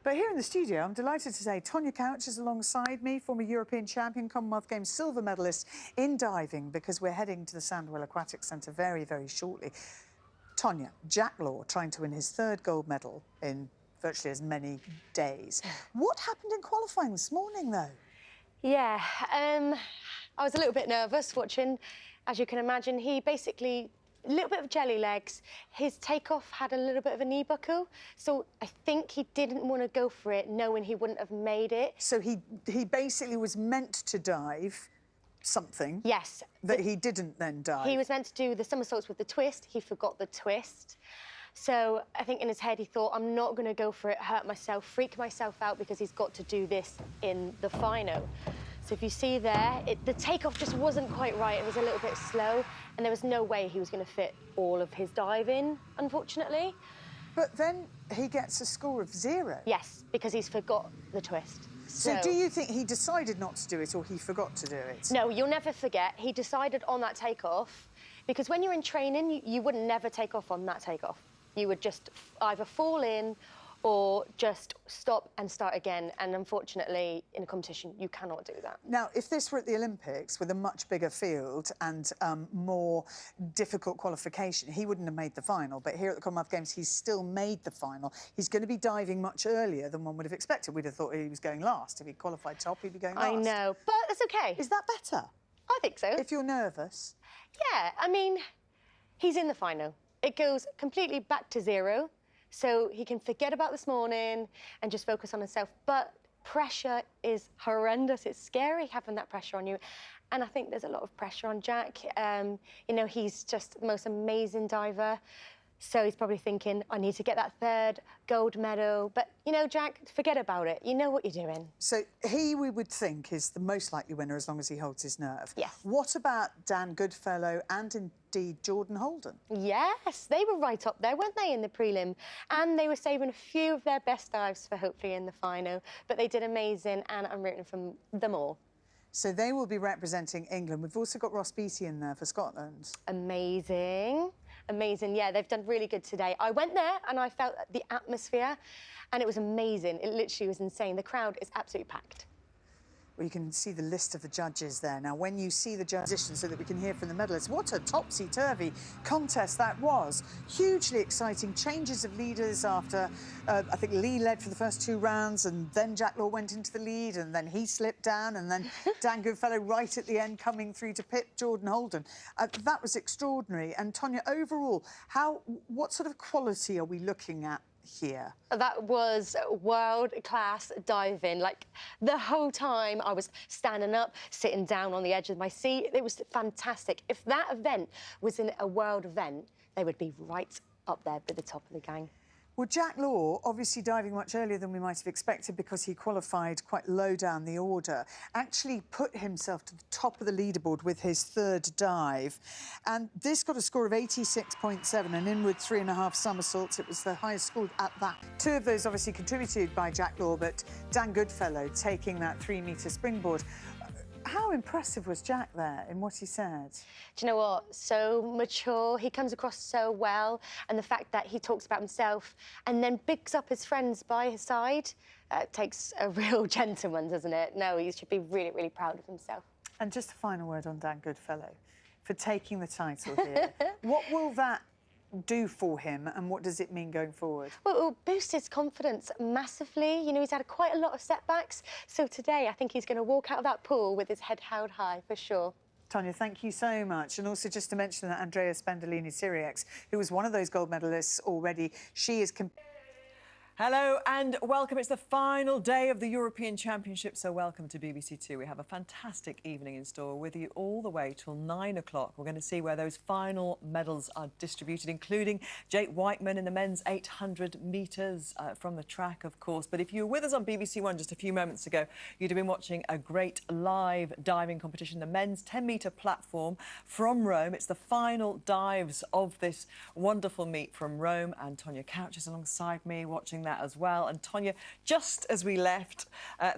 But here in the studio, I'm delighted to say Tonia is alongside me, former European champion, Commonwealth Games silver medalist in diving, because we're heading to the Sandwell Aquatic Centre very, very shortly. Tonia, Jack Law trying to win his third gold medal in virtually as many days. What happened in qualifying this morning, though? Yeah, I was a little bit nervous watching. As you can imagine, he basically, a little bit of jelly legs. His takeoff had a little bit of a knee buckle, so I think he didn't want to go for it, knowing he wouldn't have made it. So he basically was meant to dive something. Yes. That he didn't then dive. He was meant to do the somersaults with the twist. He forgot the twist. So I think in his head he thought, I'm not going to go for it, hurt myself, freak myself out, because he's got to do this in the final. So if you see there, the takeoff just wasn't quite right. It was a little bit slow, and there was no way he was going to fit all of his dive in, unfortunately. But then he gets a score of 0. Yes, because he's forgot the twist. So do you think he decided not to do it, or he forgot to do it? No, you'll never forget. He decided on that takeoff, because when you're in training, you would never take off on that takeoff. You would just either fall in or just stop and start again. And unfortunately, in a competition, you cannot do that. Now, if this were at the Olympics with a much bigger field and more difficult qualification, he wouldn't have made the final. But here at the Commonwealth Games, he's still made the final. He's going to be diving much earlier than one would have expected. We'd have thought he was going last. If he qualified top, he'd be going last. I know, but that's OK. Is that better? I think so. If you're nervous? Yeah, I mean, he's in the final. It goes completely back to 0. So he can forget about this morning and just focus on himself. But pressure is horrendous. It's scary having that pressure on you. And I think there's a lot of pressure on Jack. You know, he's just the most amazing diver. So he's probably thinking, I need to get that third gold medal. But, you know, Jack, forget about it. You know what you're doing. So he, we would think, is the most likely winner as long as he holds his nerve. Yes. What about Dan Goodfellow and indeed Jordan Holden? Yes, they were right up there, weren't they, in the prelim? And they were saving a few of their best dives for hopefully in the final. But they did amazing, and I'm rooting for them all. So they will be representing England. We've also got Ross Beattie in there for Scotland. Amazing. Amazing. Yeah, they've done really good today. I went there and I felt the atmosphere, and it was amazing. It literally was insane. The crowd is absolutely packed. Well, you can see the list of the judges there. Now, when you see the judges, so that we can hear from the medalists, what a topsy-turvy contest that was. Hugely exciting changes of leaders after, I think Lee led for the first 2 rounds, and then Jack Law went into the lead, and then he slipped down, and then Dan Goodfellow right at the end coming through to pit Jordan Holden. That was extraordinary. And Tonia, overall, what sort of quality are we looking at here? That was world-class diving. Like, the whole time I was standing up, sitting down on the edge of my seat. It was fantastic. If that event was in a world event, they would be right up there at the top of the gang. Well, Jack Law, obviously diving much earlier than we might have expected because he qualified quite low down the order, actually put himself to the top of the leaderboard with his 3rd dive. And this got a score of 86.7, an inward 3.5 somersaults. It was the highest score at that. 2 of those obviously contributed by Jack Law, but Dan Goodfellow taking that 3-metre springboard. How impressive was Jack there in what he said? Do you know what? So mature. He comes across so well. And the fact that he talks about himself and then bigs up his friends by his side takes a real gentleman, doesn't it? No, he should be really, really proud of himself. And just a final word on Dan Goodfellow for taking the title here. What will that do for him, and what does it mean going forward? Well, it will boost his confidence massively. You know, he's had quite a lot of setbacks, so today I think he's going to walk out of that pool with his head held high, for sure. Tonia, thank you so much. And also just to mention that Andrea Spandolini-Siriex, who was one of those gold medalists already, she is... Hello and welcome. It's the final day of the European Championship, so welcome to BBC Two. We have a fantastic evening in store with you all the way till 9 o'clock. We're going to see where those final medals are distributed, including Jake Whiteman in the men's 800 metres from the track, of course. But if you were with us on BBC One just a few moments ago, you'd have been watching a great live diving competition, the men's 10-metre platform from Rome. It's the final dives of this wonderful meet from Rome, and Tonia Couch is alongside me watching that. that as well. And Tonia, just as we left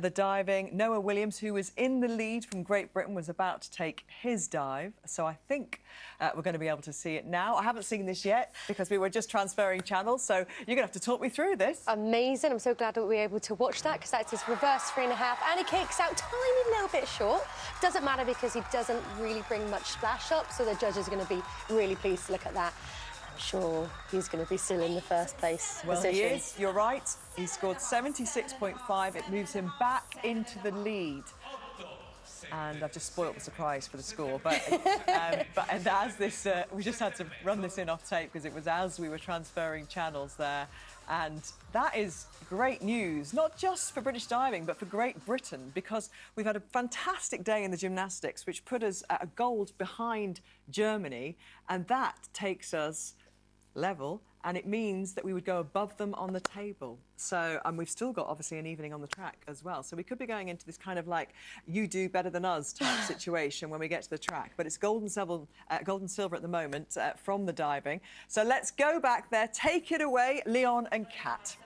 the diving, Noah Williams, who was in the lead from Great Britain, was about to take his dive. So I think we're going to be able to see it now. I haven't seen this yet because we were just transferring channels. So you're going to have to talk me through this. Amazing. I'm so glad that we were able to watch that because that's his reverse 3.5 and he kicks out tiny little bit short. Doesn't matter because he doesn't really bring much splash up, so the judges are going to be really pleased to look at that. I'm sure he's going to be still in the first place position. He is. You're right. He scored 76.5. It moves him back into the lead. And I've just spoilt the surprise for the score. But, and as this, we just had to run this in off tape because it was as we were transferring channels there. And that is great news, not just for British diving, but for Great Britain, because we've had a fantastic day in the gymnastics, which put us at a gold behind Germany. And that takes us level, and it means that we would go above them on the table. So, and we've still got obviously an evening on the track as well. So we could be going into this kind of like you do better than us type situation when we get to the track. But it's gold and silver at the moment from the diving. So let's go back there. Take it away, Leon and Kat.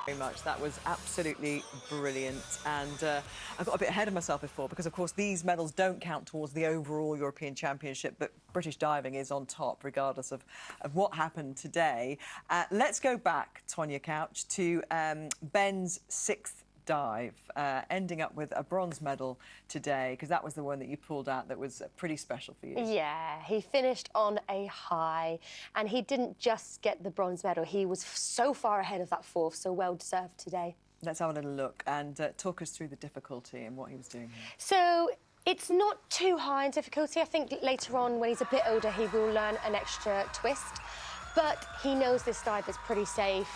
Very much. That was absolutely brilliant. And I got a bit ahead of myself before because, of course, these medals don't count towards the overall European Championship, but British diving is on top, regardless of what happened today. Let's go back, Tonia Couch, to Ben's 6th dive, ending up with a bronze medal today, because that was the one that you pulled out that was pretty special for you. Yeah, he finished on a high, and he didn't just get the bronze medal, he was so far ahead of that 4th, so well deserved today. Let's have a little look and talk us through the difficulty and what he was doing here. So it's not too high in difficulty. I think later on, when he's a bit older, he will learn an extra twist, but he knows this dive is pretty safe.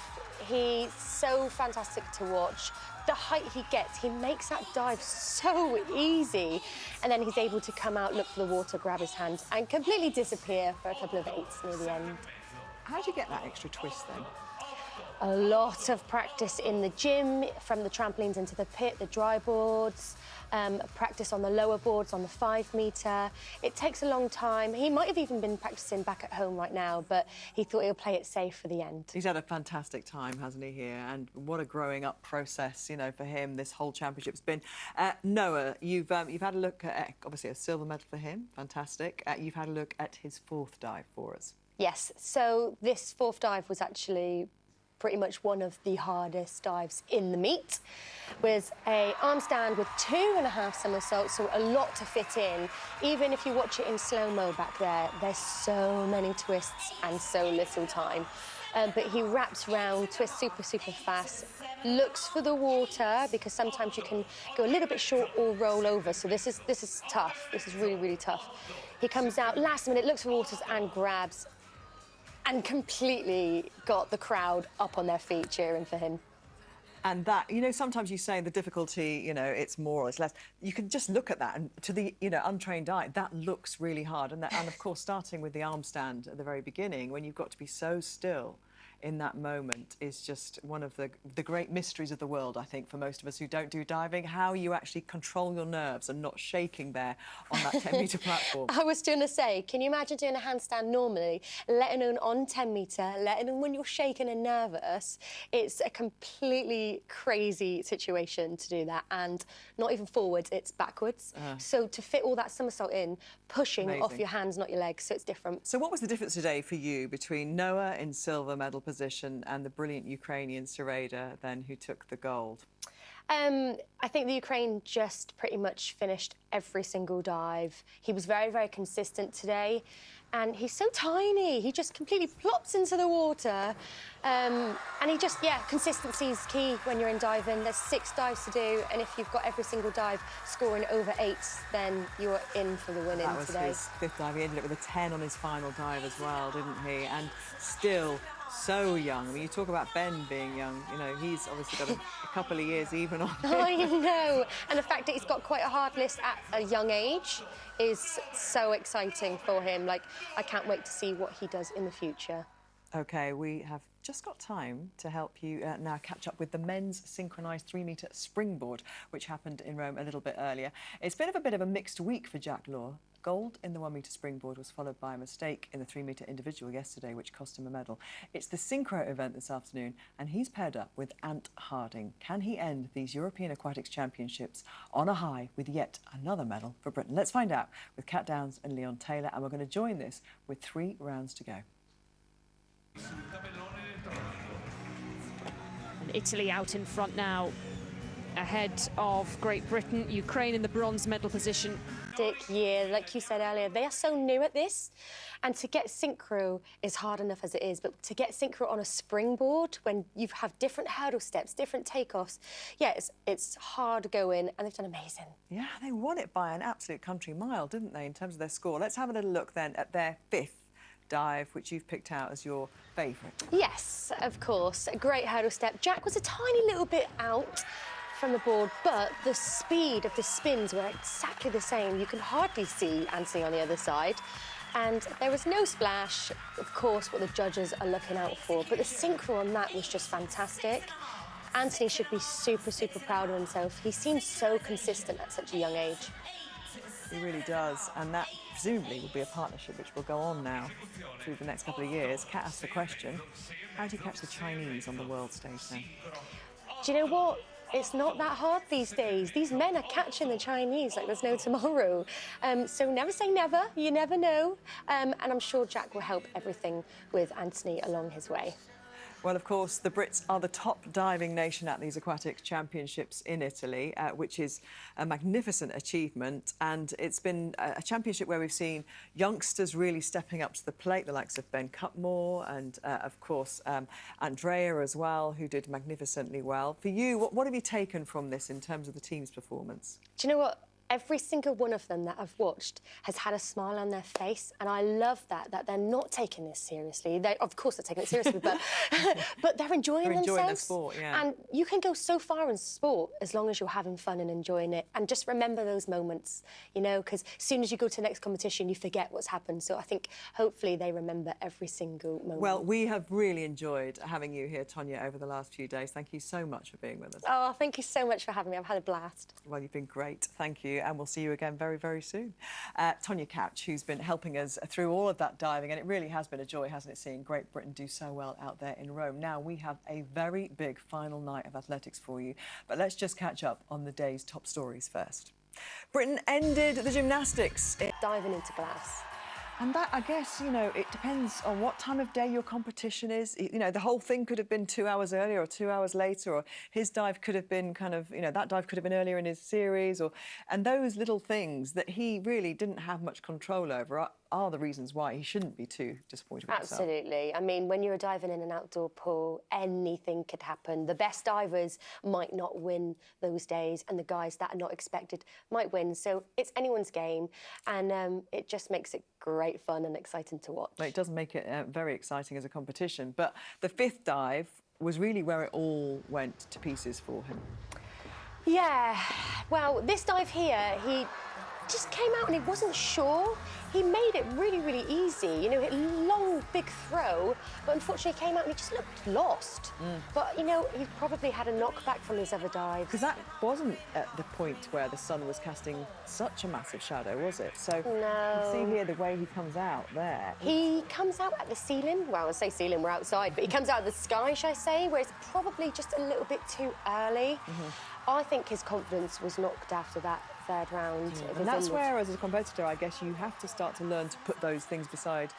He's so fantastic to watch. The height he gets, he makes that dive so easy. And then he's able to come out, look for the water, grab his hand, and completely disappear for a couple of 8s near the end. How do you get that extra twist then? A lot of practice in the gym, from the trampolines into the pit, the dry boards, practice on the lower boards, on the 5-metre. It takes a long time. He might have even been practicing back at home right now, but he thought he'll play it safe for the end. He's had a fantastic time, hasn't he, here? And what a growing up process, you know, for him, this whole championship's been. Noah, you've had a look at, obviously, a silver medal for him. Fantastic. You've had a look at his 4th dive for us. Yes, so this 4th dive was actually pretty much one of the hardest dives in the meet, with an arm stand with 2.5 somersaults, so a lot to fit in. Even if you watch it in slow-mo back there, there's so many twists and so little time. But he wraps round, twists super, super fast, looks for the water, because sometimes you can go a little bit short or roll over, so this is tough. This is really, really tough. He comes out last minute, looks for waters and grabs, and completely got the crowd up on their feet cheering for him. And that, you know, sometimes you say the difficulty, you know, it's more or it's less. You can just look at that, and to the, you know, untrained eye, that looks really hard. And of course, starting with the arm stand at the very beginning, when you've got to be so still in that moment, is just one of the great mysteries of the world, I think, for most of us who don't do diving, how you actually control your nerves and not shaking there on that 10-metre platform. I was going to say, can you imagine doing a handstand normally, let alone on 10-metre, let alone when you're shaking and nervous? It's a completely crazy situation to do that, and not even forwards, it's backwards. So to fit all that somersault in, pushing off your hands, not your legs, so it's different. So what was the difference today for you between Noah in silver medal position and the brilliant Ukrainian Sereda then, who took the gold? I think the Ukraine just pretty much finished every single dive. He was very, very consistent today, and he's so tiny. He just completely plops into the water. And he just, yeah, consistency is key when you're in diving. There's 6 dives to do, and if you've got every single dive scoring over 8s, then you're in for the winning that was today. His 5th dive. He ended up with a 10 on his final dive as well, didn't he? And still so young. I mean, you talk about Ben being young, you know, he's obviously got a couple of years even on him. I know. And the fact that he's got quite a hard list at a young age is so exciting for him. Like, I can't wait to see what he does in the future. OK, we have just got time to help you now catch up with the men's synchronised 3-metre springboard, which happened in Rome a little bit earlier. It's been a bit of a mixed week for Jack Law. Gold in the 1 metre springboard was followed by a mistake in the 3 metre individual yesterday, which cost him a medal. It's the synchro event this afternoon, and he's paired up with Ant Harding. Can he end these European Aquatics Championships on a high with yet another medal for Britain? Let's find out with Kat Downs and Leon Taylor, and we're going to join this with 3 rounds to go. And Italy out in front now, ahead of Great Britain. Ukraine in the bronze medal position. Year, like you said earlier, they are so new at this, and to get synchro is hard enough as it is, but to get synchro on a springboard when you have different hurdle steps, different takeoffs, yeah, it's hard going, and they've done amazing. Yeah, they won it by an absolute country mile, didn't they, in terms of their score? Let's have a little look then at their 5th dive, which you've picked out as your favourite. Yes, of course, a great hurdle step. Jack was a tiny little bit out from the board, but the speed of the spins were exactly the same. You can hardly see Anthony on the other side. And there was no splash, of course, what the judges are looking out for, but the synchro on that was just fantastic. Anthony should be super, super proud of himself. He seems so consistent at such a young age. He really does, and that presumably will be a partnership which will go on now through the next couple of years. Kat asked the question, how do you catch the Chinese on the world stage now? Do you know what? It's not that hard these days. These men are catching the Chinese like there's no tomorrow. So never say never, you never know. And I'm sure Jack will help everything with Anthony along his way. Well, of course, the Brits are the top diving nation at these aquatics championships in Italy, which is a magnificent achievement. And it's been a championship where we've seen youngsters really stepping up to the plate, the likes of Ben Cutmore and, of course, Andrea as well, who did magnificently well. For you, what have you taken from this in terms of the team's performance? Do you know what? Every single one of them that I've watched has had a smile on their face, and I love that they're not taking this seriously. Of course, they're taking it seriously, but but they're enjoying themselves. Enjoying the sport, yeah. And you can go so far in sport as long as you're having fun and enjoying it, and just remember those moments, you know, because as soon as you go to the next competition, you forget what's happened. So I think hopefully they remember every single moment. Well, we have really enjoyed having you here, Tonia, over the last few days. Thank you so much for being with us. Oh, thank you so much for having me. I've had a blast. Well, you've been great. Thank you. And we'll see you again very, very soon. Tonia Couch, who's been helping us through all of that diving, and it really has been a joy, hasn't it, seeing Great Britain do so well out there in Rome. Now, we have a very big final night of athletics for you, but let's just catch up on the day's top stories first. Britain ended the gymnastics. Diving into glass. And that, I guess, you know, it depends on what time of day your competition is. You know, the whole thing could have been 2 hours earlier or 2 hours later, or his dive could have been kind of, you know, that dive could have been earlier in his series, and those little things that he really didn't have much control over are the reasons why he shouldn't be too disappointed with himself. Absolutely. I mean, when you're diving in an outdoor pool, anything could happen. The best divers might not win those days, and the guys that are not expected might win. So it's anyone's game, and it just makes it great fun and exciting to watch. Well, it does make it very exciting as a competition, but the 5th dive was really where it all went to pieces for him. Yeah, well, this dive here, he just came out and he wasn't sure. He made it really, really easy. You know, a long, big throw, but unfortunately he came out and he just looked lost. But, you know, he probably had a knockback from his other dives. Because that wasn't at the point where the sun was casting such a massive shadow, was it? So no. You see here the way he comes out there. He comes out at the ceiling. Well, I say ceiling, we're outside, but he comes out of the sky, shall I say, where it's probably just a little bit too early. I think his confidence was knocked after that 3rd round. And that's where, as a competitor, I guess you have to start to learn to put those things beside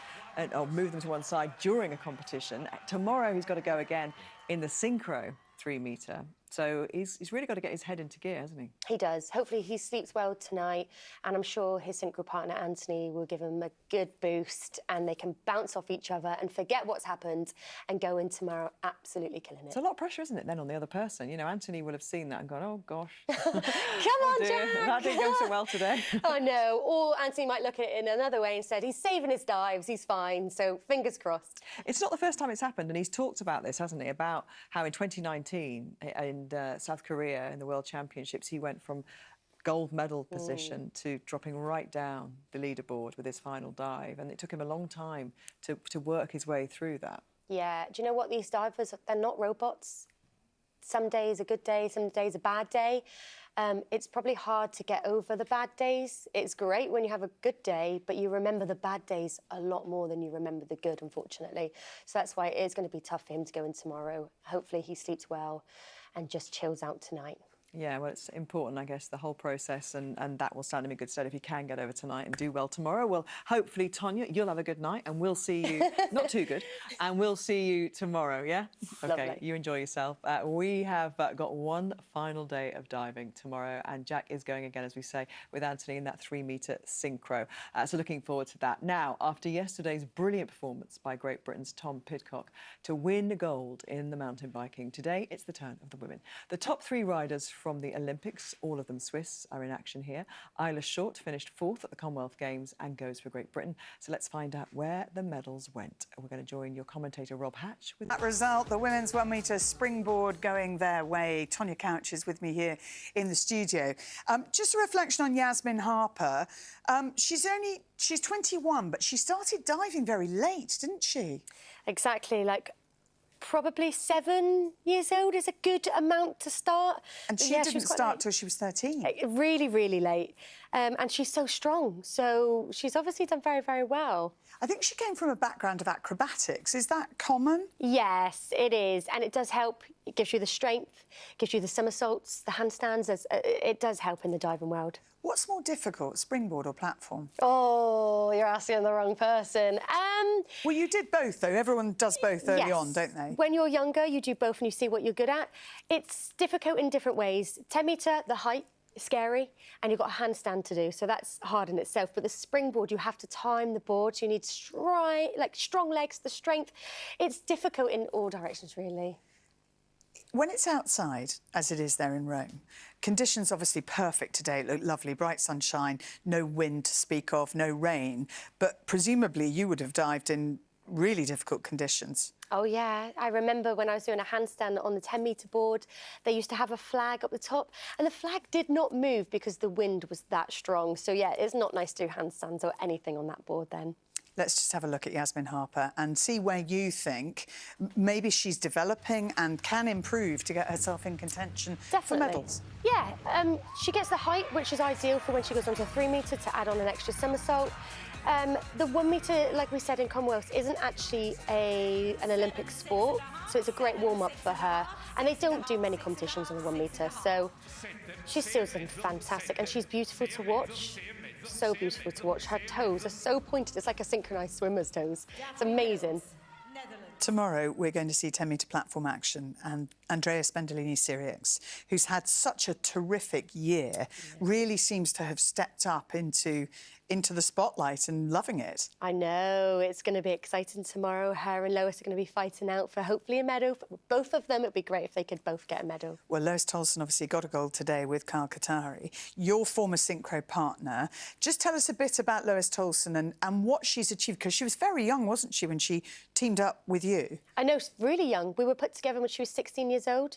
or move them to one side during a competition. Tomorrow he's got to go again in the synchro 3 metre. So he's really got to get his head into gear, hasn't he? He does. Hopefully he sleeps well tonight, and I'm sure his synchro partner Anthony will give him a good boost, and they can bounce off each other and forget what's happened and go in tomorrow absolutely killing it. It's a lot of pressure, isn't it, then, on the other person? You know, Anthony will have seen that and gone, oh, gosh. Come on, Jack! That didn't go so well today. I know. Or Anthony might look at it in another way and said, he's saving his dives, he's fine, so fingers crossed. It's not the first time it's happened, and he's talked about this, hasn't he, about how in 2019 in South Korea in the World Championships he went from gold medal position to dropping right down the leaderboard with his final dive, and it took him a long time to work his way through that. Yeah, do you know what, these divers, they're not robots. some days a good day, some days a bad day. It's probably hard to get over the bad days. It's great when you have a good day, but you remember the bad days a lot more than you remember the good, unfortunately. So that's why it is going to be tough for him to go in tomorrow. Hopefully he sleeps well and just chills out tonight. Yeah, well, it's important, I guess, the whole process, and that will stand him in good stead if he can get over tonight and do well tomorrow. Well, hopefully, Tonia, you'll have a good night, and we'll see you, not too good, and we'll see you tomorrow, yeah? OK, Lovely. you enjoy yourself. We have got one final day of diving tomorrow, and Jack is going again, as we say, with Anthony in that 3-metre synchro. So looking forward to that. Now, after yesterday's brilliant performance by Great Britain's Tom Pidcock to win gold in the mountain biking, today it's the turn of the women. The top 3 riders from the Olympics, all of them Swiss, are in action here. Isla Short finished 4th at the Commonwealth Games and goes for Great Britain. So let's find out where the medals went. We're going to join your commentator, Rob Hatch. With that result, the women's 1-metre springboard going their way. Tonia Couch is with me here in the studio. Just a reflection on Yasmin Harper. She's 21, but she started diving very late, didn't she? Exactly, like probably 7 years old is a good amount to start. And she didn't start till she was 13. Really, really late. And she's so strong. So she's obviously done very, very well. I think she came from a background of acrobatics. Is that common? Yes, it is. And it does help. It gives you the strength, gives you the somersaults, the handstands. It does help in the diving world. What's more difficult, springboard or platform? Oh, you're asking the wrong person. Well, you did both, though. Everyone does both early yes. on, don't they? When you're younger, you do both and you see what you're good at. It's difficult in different ways. 10 metre, the height is scary, and you've got a handstand to do, so that's hard in itself. But the springboard, you have to time the board, so you need strong legs, the strength. It's difficult in all directions, really. When it's outside, as it is there in Rome, conditions obviously perfect today. It looked lovely, bright sunshine, no wind to speak of, no rain. But presumably you would have dived in really difficult conditions. Oh, yeah. I remember when I was doing a handstand on the 10-metre board, they used to have a flag up the top, and the flag did not move because the wind was that strong. So, yeah, it's not nice to do handstands or anything on that board then. Let's just have a look at Yasmin Harper and see where you think maybe she's developing and can improve to get herself in contention for medals. Yeah, she gets the height, which is ideal for when she goes onto a 3-metre to add on an extra somersault. The 1-metre, like we said in Commonwealth, isn't actually an Olympic sport, so it's a great warm-up for her. And they don't do many competitions on the 1-metre, so she's still done fantastic, and she's beautiful to watch. So beautiful to watch. Her toes are so pointed. It's like a synchronised swimmer's toes. It's amazing. Tomorrow, we're going to see 10-metre platform action, and Andrea Spendolini-Sirieix, who's had such a terrific year, really seems to have stepped up into the spotlight and loving it. I know. It's going to be exciting tomorrow. Her and Lois are going to be fighting out for hopefully a medal. For both of them, it would be great if they could both get a medal. Well, Lois Tolson obviously got a gold today with Kyle Katari, your former synchro partner. Just tell us a bit about Lois Tolson and what she's achieved, because she was very young, wasn't she, when she teamed up with you? I know, really young. We were put together when she was 16 years old.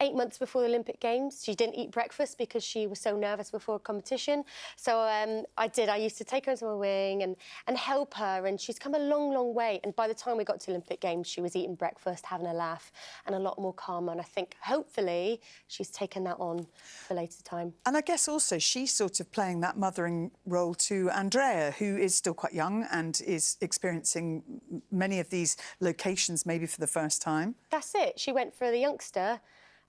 8 months before the Olympic Games. She didn't eat breakfast because she was so nervous before a competition. So I used to take her into my wing and help her, and she's come a long, long way. And by the time we got to Olympic Games, she was eating breakfast, having a laugh, and a lot more calmer. And I think, hopefully, she's taken that on for later time. And I guess also she's sort of playing that mothering role to Andrea, who is still quite young and is experiencing many of these locations maybe for the first time. That's it. She went for the youngster.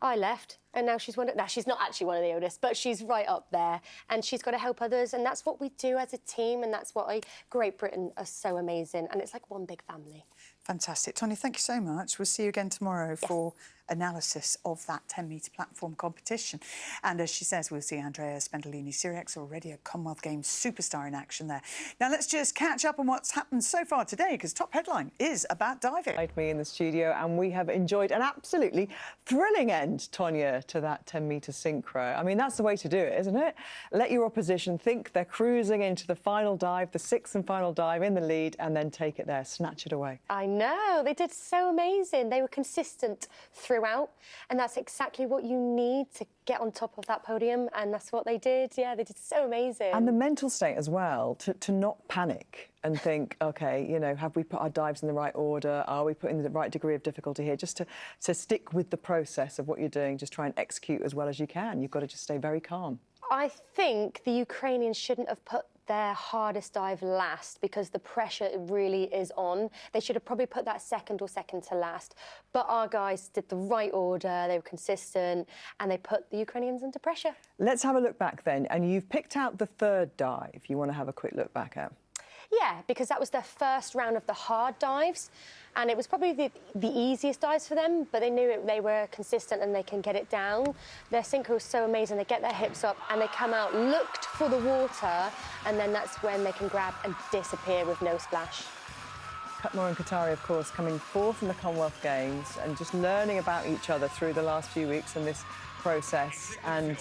I left, and now she's she's not actually one of the oldest, but she's right up there, and she's got to help others, and that's what we do as a team, and that's what Great Britain are so amazing, and it's like one big family. Fantastic. Tonia, thank you so much. We'll see you again tomorrow for analysis of that 10-metre platform competition. And as she says, we'll see Andrea Spendolini-Sirieix, already a Commonwealth Games superstar in action there. Now, let's just catch up on what's happened so far today, because Top Headline is about diving. Me in the studio, and we have enjoyed an absolutely thrilling end, Tonia, to that 10-metre synchro. I mean, that's the way to do it, isn't it? Let your opposition think they're cruising into the final dive, the 6th and final dive in the lead, and then take it there, snatch it away. I know, they did so amazing. They were consistent throughout throughout. And that's exactly what you need to get on top of that podium. And that's what they did. Yeah, they did so amazing. And the mental state as well, to not panic and think, OK, you know, have we put our dives in the right order? Are we putting the right degree of difficulty here? Just to stick with the process of what you're doing, just try and execute as well as you can. You've got to just stay very calm. I think the Ukrainians shouldn't have put their hardest dive last because the pressure really is on. They should have probably put that second or second to last. But our guys did the right order, they were consistent, and they put the Ukrainians under pressure. Let's have a look back then. And you've picked out the third dive you want to have a quick look back at. Yeah, because that was their first round of the hard dives, and it was probably the easiest dives for them, but they knew they were consistent and they can get it down. Their synchro is so amazing. They get their hips up and they come out, looked for the water, and then that's when they can grab and disappear with no splash. Cutmore and Qatari, of course, coming fourth in the Commonwealth Games and just learning about each other through the last few weeks in this process. And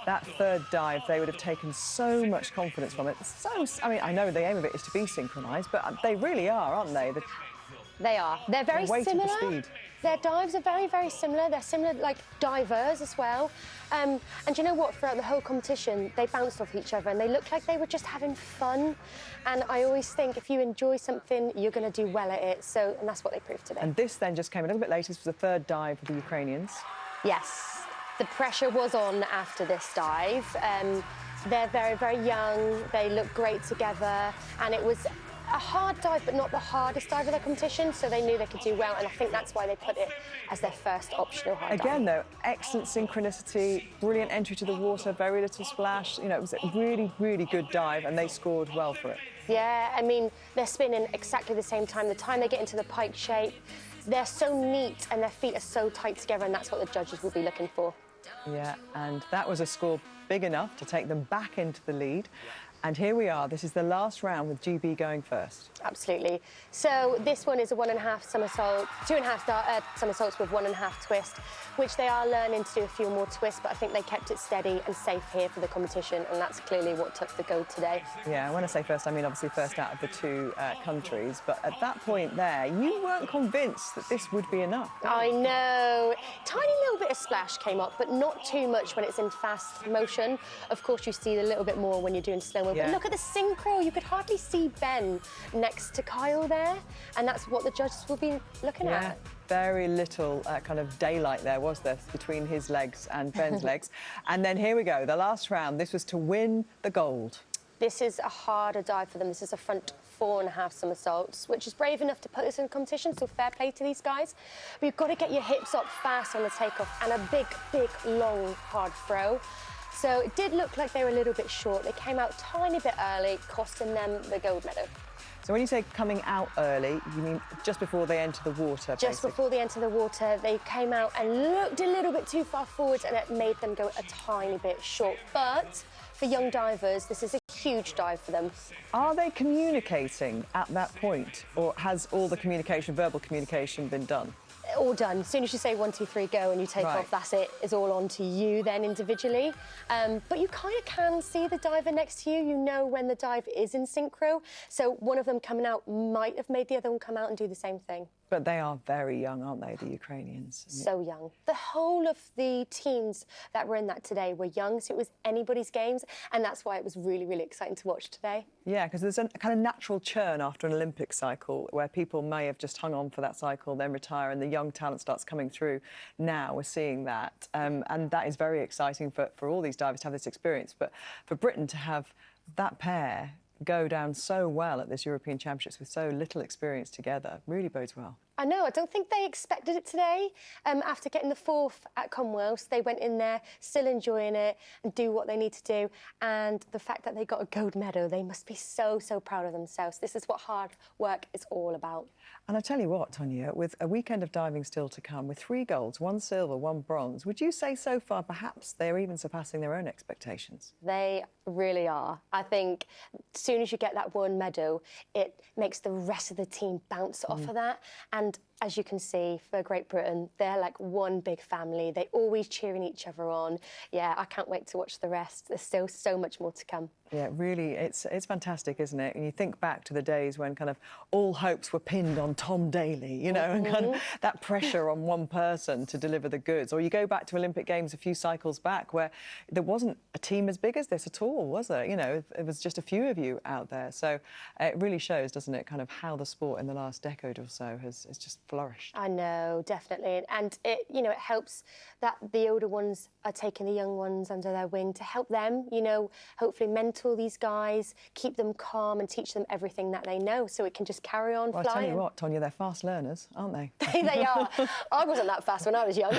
that third dive, they would have taken so much confidence from it. I mean, I know the aim of it is to be synchronised, but they really are, aren't they? They are. They're very similar. For speed. Their dives are very, very similar. They're similar, like, divers as well. And you know what? Throughout the whole competition, they bounced off each other and they looked like they were just having fun. And I always think if you enjoy something, you're going to do well at it. So, and that's what they proved today. And this then just came a little bit later. This was the third dive for the Ukrainians. Yes. The pressure was on after this dive. They're very, very young. They look great together. And it was a hard dive, but not the hardest dive of the competition, so they knew they could do well, and I think that's why they put it as their first optional hard dive. Again, though, excellent synchronicity, brilliant entry to the water, very little splash. You know, it was a really, really good dive, and they scored well for it. Yeah, I mean, they're spinning exactly the same time. The time they get into the pike shape, they're so neat, and their feet are so tight together, and that's what the judges will be looking for. Yeah, and that was a score big enough to take them back into the lead. And here we are. This is the last round with GB going first. Absolutely. So this one is a 1.5 somersault, 2.5 somersaults with 1.5 twist, which they are learning to do a few more twists, but I think they kept it steady and safe here for the competition, and that's clearly what took the gold today. Yeah, when I say first, I mean obviously first out of the two countries, but at that point there, you weren't convinced that this would be enough. I know. Tiny little bit of splash came up, but not too much when it's in fast motion. Of course, you see a little bit more when you're doing slow mo. Yeah. But look at the synchro. You could hardly see Ben next to Kyle there, and that's what the judges will be looking at. Very little kind of daylight there, was there, between his legs and Ben's legs. And then here we go, the last round. This was to win the gold. This is a harder dive for them. This is a front 4.5 somersaults, which is brave enough to put this in competition, so fair play to these guys. But you've got to get your hips up fast on the takeoff and a big, big, long, hard throw. So it did look like they were a little bit short. They came out a tiny bit early, costing them the gold medal. So when you say coming out early, you mean just before they enter the water, Just before they enter the water, they came out and looked a little bit too far forwards, and it made them go a tiny bit short. But for young divers, this is a huge dive for them. Are they communicating at that point, or has all the communication, verbal communication, been done? All done. As soon as you say 1, 2, 3, go, and you take off, that's it. It's all on to you then individually. But you kind of can see the diver next to you. You know when the dive is in synchro. So one of them coming out might have made the other one come out and do the same thing. But they are very young, aren't they, the Ukrainians? So young. The whole of the teams that were in that today were young, so it was anybody's games, and that's why it was really, really exciting to watch today. Yeah, because there's a kind of natural churn after an Olympic cycle where people may have just hung on for that cycle, then retire, and the young talent starts coming through. Now we're seeing that, and that is very exciting for all these divers to have this experience. But for Britain to have that pair go down so well at this European Championships with so little experience together really bodes well. I know, I don't think they expected it today. After getting the 4th at Commonwealth, they went in there still enjoying it and do what they need to do. And the fact that they got a gold medal, they must be so, so proud of themselves. This is what hard work is all about. And I tell you what, Tonia, with a weekend of diving still to come, with 3 golds, 1 silver, 1 bronze, would you say so far perhaps they're even surpassing their own expectations? They really are. I think as soon as you get that 1 medal, it makes the rest of the team bounce off of that. And as you can see, for Great Britain, they're like one big family. They always cheering each other on. Yeah, I can't wait to watch the rest. There's still so much more to come. Yeah, really, it's fantastic, isn't it? And you think back to the days when kind of all hopes were pinned on Tom Daley, you know, and kind of that pressure on one person to deliver the goods. Or you go back to Olympic Games a few cycles back where there wasn't a team as big as this at all, was there? You know, it was just a few of you out there. So it really shows, doesn't it, kind of how the sport in the last decade or so has just flourished. I know, definitely. And it, you know, it helps that the older ones are taking the young ones under their wing to help them, you know, hopefully mentor these guys, keep them calm and teach them everything that they know so it can just carry on Well, flying. I tell you what, Tonia, they're fast learners, aren't they? They are. I wasn't that fast when I was young.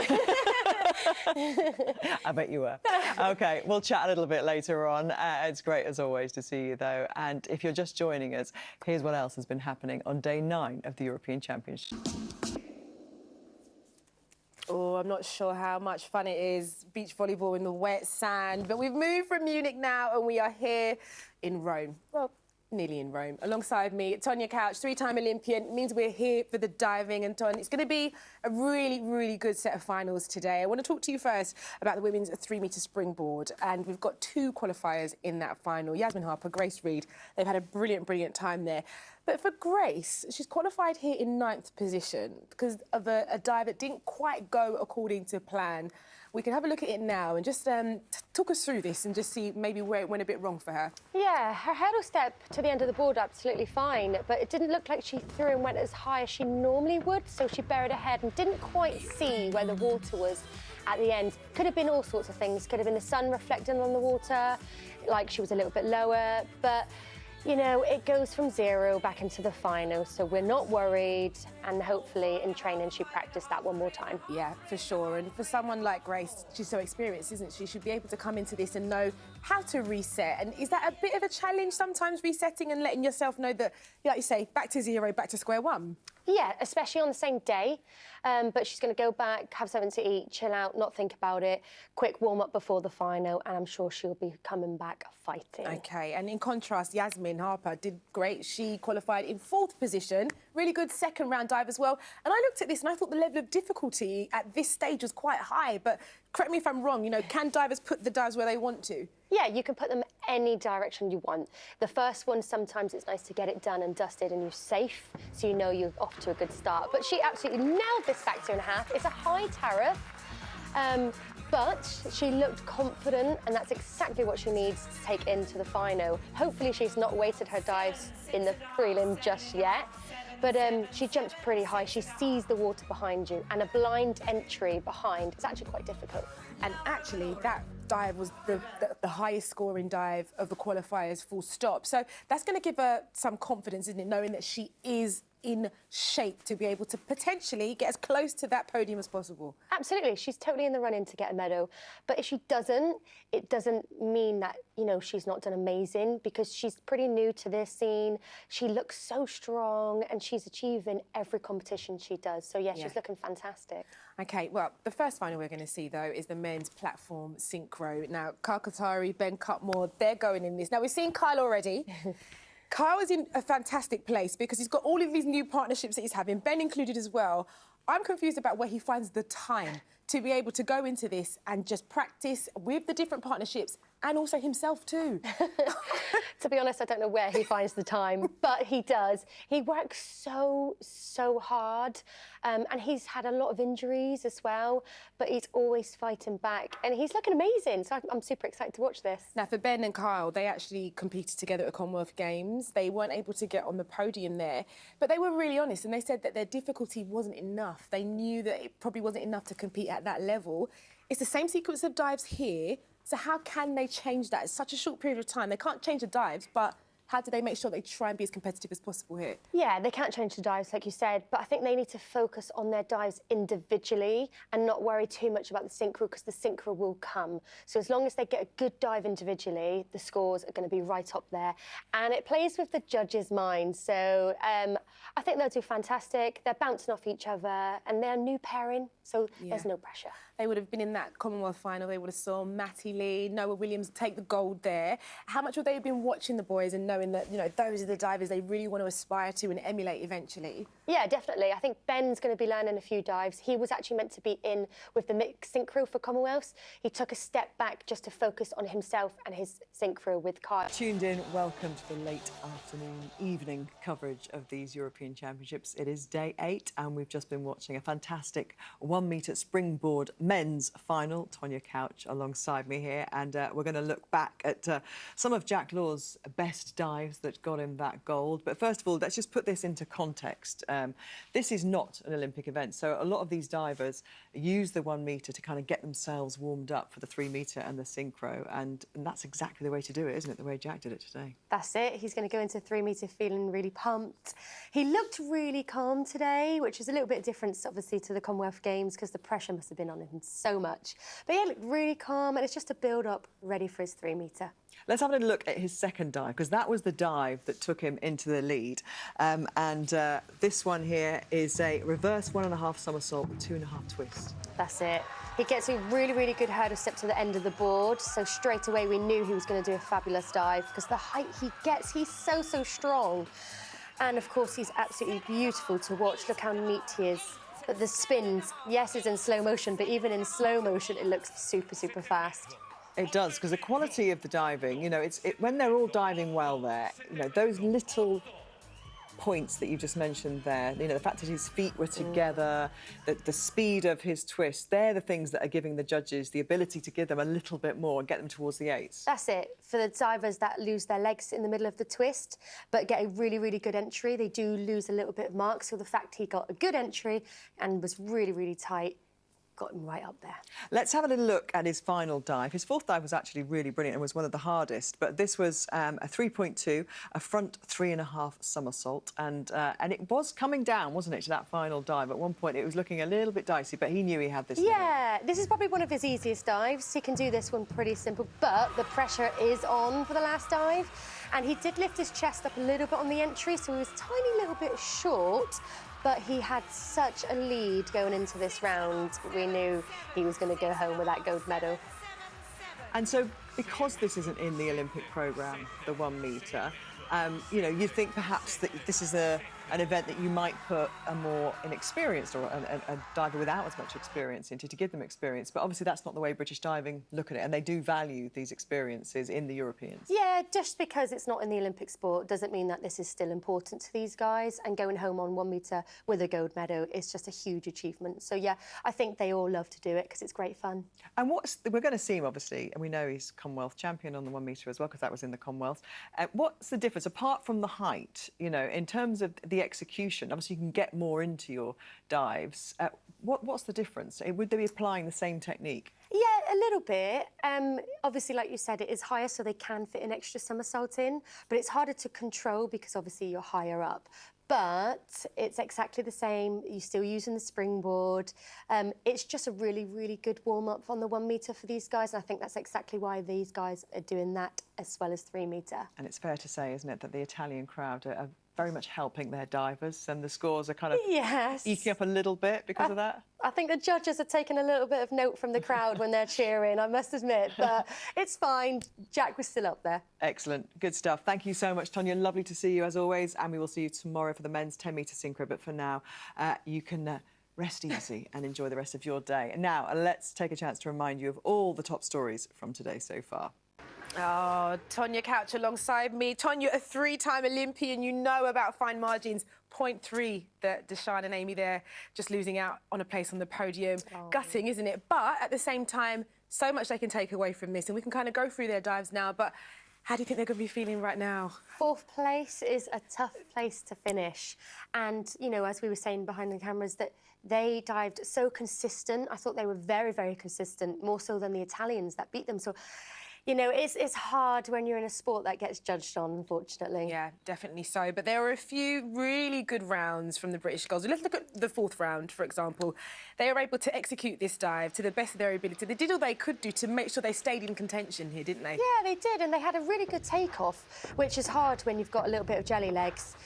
I bet you were. OK, we'll chat a little bit later on. It's great, as always, to see you, though. And if you're just joining us, here's what else has been happening on day 9 of the European Championship. Oh, I'm not sure how much fun it is, beach volleyball in the wet sand. But we've moved from Munich now and we are here in Rome. Well, nearly in Rome. Alongside me, Tonia Couch, 3-time Olympian. It means we're here for the diving. And Ton, it's going to be a really, really good set of finals today. I want to talk to you first about the women's 3-metre springboard. And we've got 2 qualifiers in that final. Yasmin Harper, Grace Reed. They've had a brilliant, brilliant time there. But for Grace, she's qualified here in 9th position because of a dive that didn't quite go according to plan. We can have a look at it now and just talk us through this and just see maybe where it went a bit wrong for her. Yeah, her hurdle step to the end of the board, absolutely fine, but it didn't look like she threw and went as high as she normally would, so she buried her head and didn't quite see where the water was at the end. Could have been all sorts of things. Could have been the sun reflecting on the water, like she was a little bit lower, but you know, it goes from 0 back into the final, so we're not worried, and hopefully in training she practiced that one more time. Yeah, for sure. And for someone like Grace, she's so experienced, isn't she? She should be able to come into this and know how to reset. And is that a bit of a challenge sometimes, resetting and letting yourself know that, like you say, back to 0, back to square one? Yeah, especially on the same day. But she's going to go back, have something to eat, chill out, not think about it. Quick warm-up before the final, and I'm sure she'll be coming back fighting. OK, and in contrast, Yasmin Harper did great. She qualified in 4th position. Really good second-round dive as well. And I looked at this and I thought the level of difficulty at this stage was quite high. But correct me if I'm wrong, you know, can divers put the dives where they want to? Yeah, you can put them any direction you want. The first one, sometimes it's nice to get it done and dusted and you're safe, so you know you're off to a good start. But she absolutely nailed this factor and a half. It's a high tariff, but she looked confident, and that's exactly what she needs to take into the final. Hopefully she's not wasted her dives in the prelim just yet. But she jumps pretty high. She sees the water behind you, and a blind entry behind is actually quite difficult. And actually, that dive was the highest scoring dive of the qualifiers, full stop. So that's going to give her some confidence, isn't it, knowing that she is in shape to be able to potentially get as close to that podium as possible. Absolutely, she's totally in the running to get a medal. But if she doesn't, it doesn't mean that, you know, she's not done amazing, because she's pretty new to this scene. She looks so strong and she's achieving every competition she does. So, yeah, she's looking fantastic. OK, well, the first final we're going to see, though, is the men's platform synchro. Now, Kyle Katari, Ben Cutmore, they're going in this. Now, we've seen Kyle already. Kyle is in a fantastic place because he's got all of these new partnerships that he's having, Ben included as well. I'm confused about where he finds the time to be able to go into this and just practice with the different partnerships and also himself too. To be honest, I don't know where he finds the time, but he does. He works so hard, and he's had a lot of injuries as well, but he's always fighting back, and he's looking amazing, so I'm super excited to watch this. Now, for Ben and Kyle, they actually competed together at the Commonwealth Games. They weren't able to get on the podium there, but they were really honest, and they said that their difficulty wasn't enough. They knew that it probably wasn't enough to compete at that level. It's the same sequence of dives here, so how can they change that? It's such a short period of time. They can't change the dives, but how do they make sure they try and be as competitive as possible here? Yeah, they can't change the dives, like you said, but I think they need to focus on their dives individually and not worry too much about the synchro, because the synchro will come. So as long as they get a good dive individually, the scores are going to be right up there. And it plays with the judges' minds. So I think they'll do fantastic. They're bouncing off each other, and they're a new pairing, so there's no pressure. They would have been in that Commonwealth final. They would have saw Matty Lee, Noah Williams take the gold there. How much would they have been watching the boys and knowing that, you know, those are the divers they really want to aspire to and emulate eventually? Yeah, definitely. I think Ben's going to be learning a few dives. He was actually meant to be in with the mixed synchro for Commonwealths. He took a step back just to focus on himself and his synchro with Kyle. Tuned in, welcome to the late afternoon, evening coverage of these European Championships. It is day 8 and we've just been watching a fantastic 1 metre springboard men's final. Tonia Couch alongside me here, and we're going to look back at some of Jack Law's best dives that got him that gold. But first of all, let's just put this into context. This is not an Olympic event, so a lot of these divers use the 1 metre to kind of get themselves warmed up for the 3 metre and the synchro, and that's exactly the way to do it, isn't it, the way Jack did it today? That's it. He's going to go into 3 metre feeling really pumped. He looked really calm today, which is a little bit different, obviously, to the Commonwealth Games because the pressure must have been on him so much. But yeah, looked really calm, and it's just a build-up ready for his 3 metre. Let's have a look at his second dive, because that was the dive that took him into the lead. This one here is a reverse 1.5 somersault with 2.5 twists. That's it. He gets a really, really good hurdle step to the end of the board, so straight away we knew he was going to do a fabulous dive because the height he gets, he's so, so strong. And, of course, he's absolutely beautiful to watch. Look how neat he is. But the spins, yes, it's in slow motion, but even in slow motion, it looks super, super fast. It does, because the quality of the diving, you know, when they're all diving well there, you know, those little points that you just mentioned there, you know, the fact that his feet were together, the speed of his twist, they're the things that are giving the judges the ability to give them a little bit more and get them towards the 8s. That's it. For the divers that lose their legs in the middle of the twist, but get a really, really good entry, they do lose a little bit of mark. So the fact he got a good entry and was really, really tight, got him right up there. Let's have a little look at his final dive. His 4th dive was actually really brilliant and was one of the hardest, but this was a 3.2, a front 3.5 somersault, and it was coming down, wasn't it, to that final dive. At one point, it was looking a little bit dicey, but he knew he had this. Yeah, this is probably one of his easiest dives. He can do this one pretty simple, but the pressure is on for the last dive, and he did lift his chest up a little bit on the entry, so he was a tiny little bit short, but he had such a lead going into this round. We knew he was going to go home with that gold medal. And so, because this isn't in the Olympic programme, the 1 metre, you know, you'd think perhaps that this is an event that you might put a more inexperienced or a diver without as much experience into to give them experience. But obviously that's not the way British diving look at it, and they do value these experiences in the Europeans. Yeah, just because it's not in the Olympic sport doesn't mean that this is still important to these guys, and going home on 1 metre with a gold medal is just a huge achievement. So yeah, I think they all love to do it because it's great fun. And we're going to see him, obviously, and we know he's Commonwealth champion on the 1 metre as well, because that was in the Commonwealth. What's the difference, apart from the height, you know, in terms of the execution? Obviously, you can get more into your dives. What's the difference? Would they be applying the same technique? Yeah, a little bit. Obviously, like you said, it is higher, so they can fit an extra somersault in, but it's harder to control because obviously you're higher up. But it's exactly the same. You're still using the springboard. It's just a really, really good warm-up on the 1 metre for these guys, and I think that's exactly why these guys are doing that as well as 3 metre. And it's fair to say, isn't it, that the Italian crowd are very much helping their divers, and the scores are kind of eking up a little bit because of that? I think the judges are taking a little bit of note from the crowd when they're cheering, I must admit, but it's fine. Jack was still up there. Excellent. Good stuff. Thank you so much, Tonia. Lovely to see you, as always, and we will see you tomorrow for the men's 10 metre synchro. But for now, you can rest easy and enjoy the rest of your day. And now, let's take a chance to remind you of all the top stories from today so far. Oh, Tonia Couch alongside me. Tonia, a 3-time Olympian, you know about fine margins. 0.3 that Deshawn and Amy there just losing out on a place on the podium. Oh. Gutting, isn't it? But at the same time, so much they can take away from this, and we can kind of go through their dives now. But how do you think they're going to be feeling right now? 4th place is a tough place to finish. And, you know, as we were saying behind the cameras, that they dived so consistent. I thought they were very, very consistent, more so than the Italians that beat them. So, you know, it's hard when you're in a sport that gets judged on, unfortunately. Yeah, definitely so. But there were a few really good rounds from the British girls. Let's look at the 4th round, for example. They were able to execute this dive to the best of their ability. They did all they could do to make sure they stayed in contention here, didn't they? Yeah, they did, and they had a really good takeoff, which is hard when you've got a little bit of jelly legs.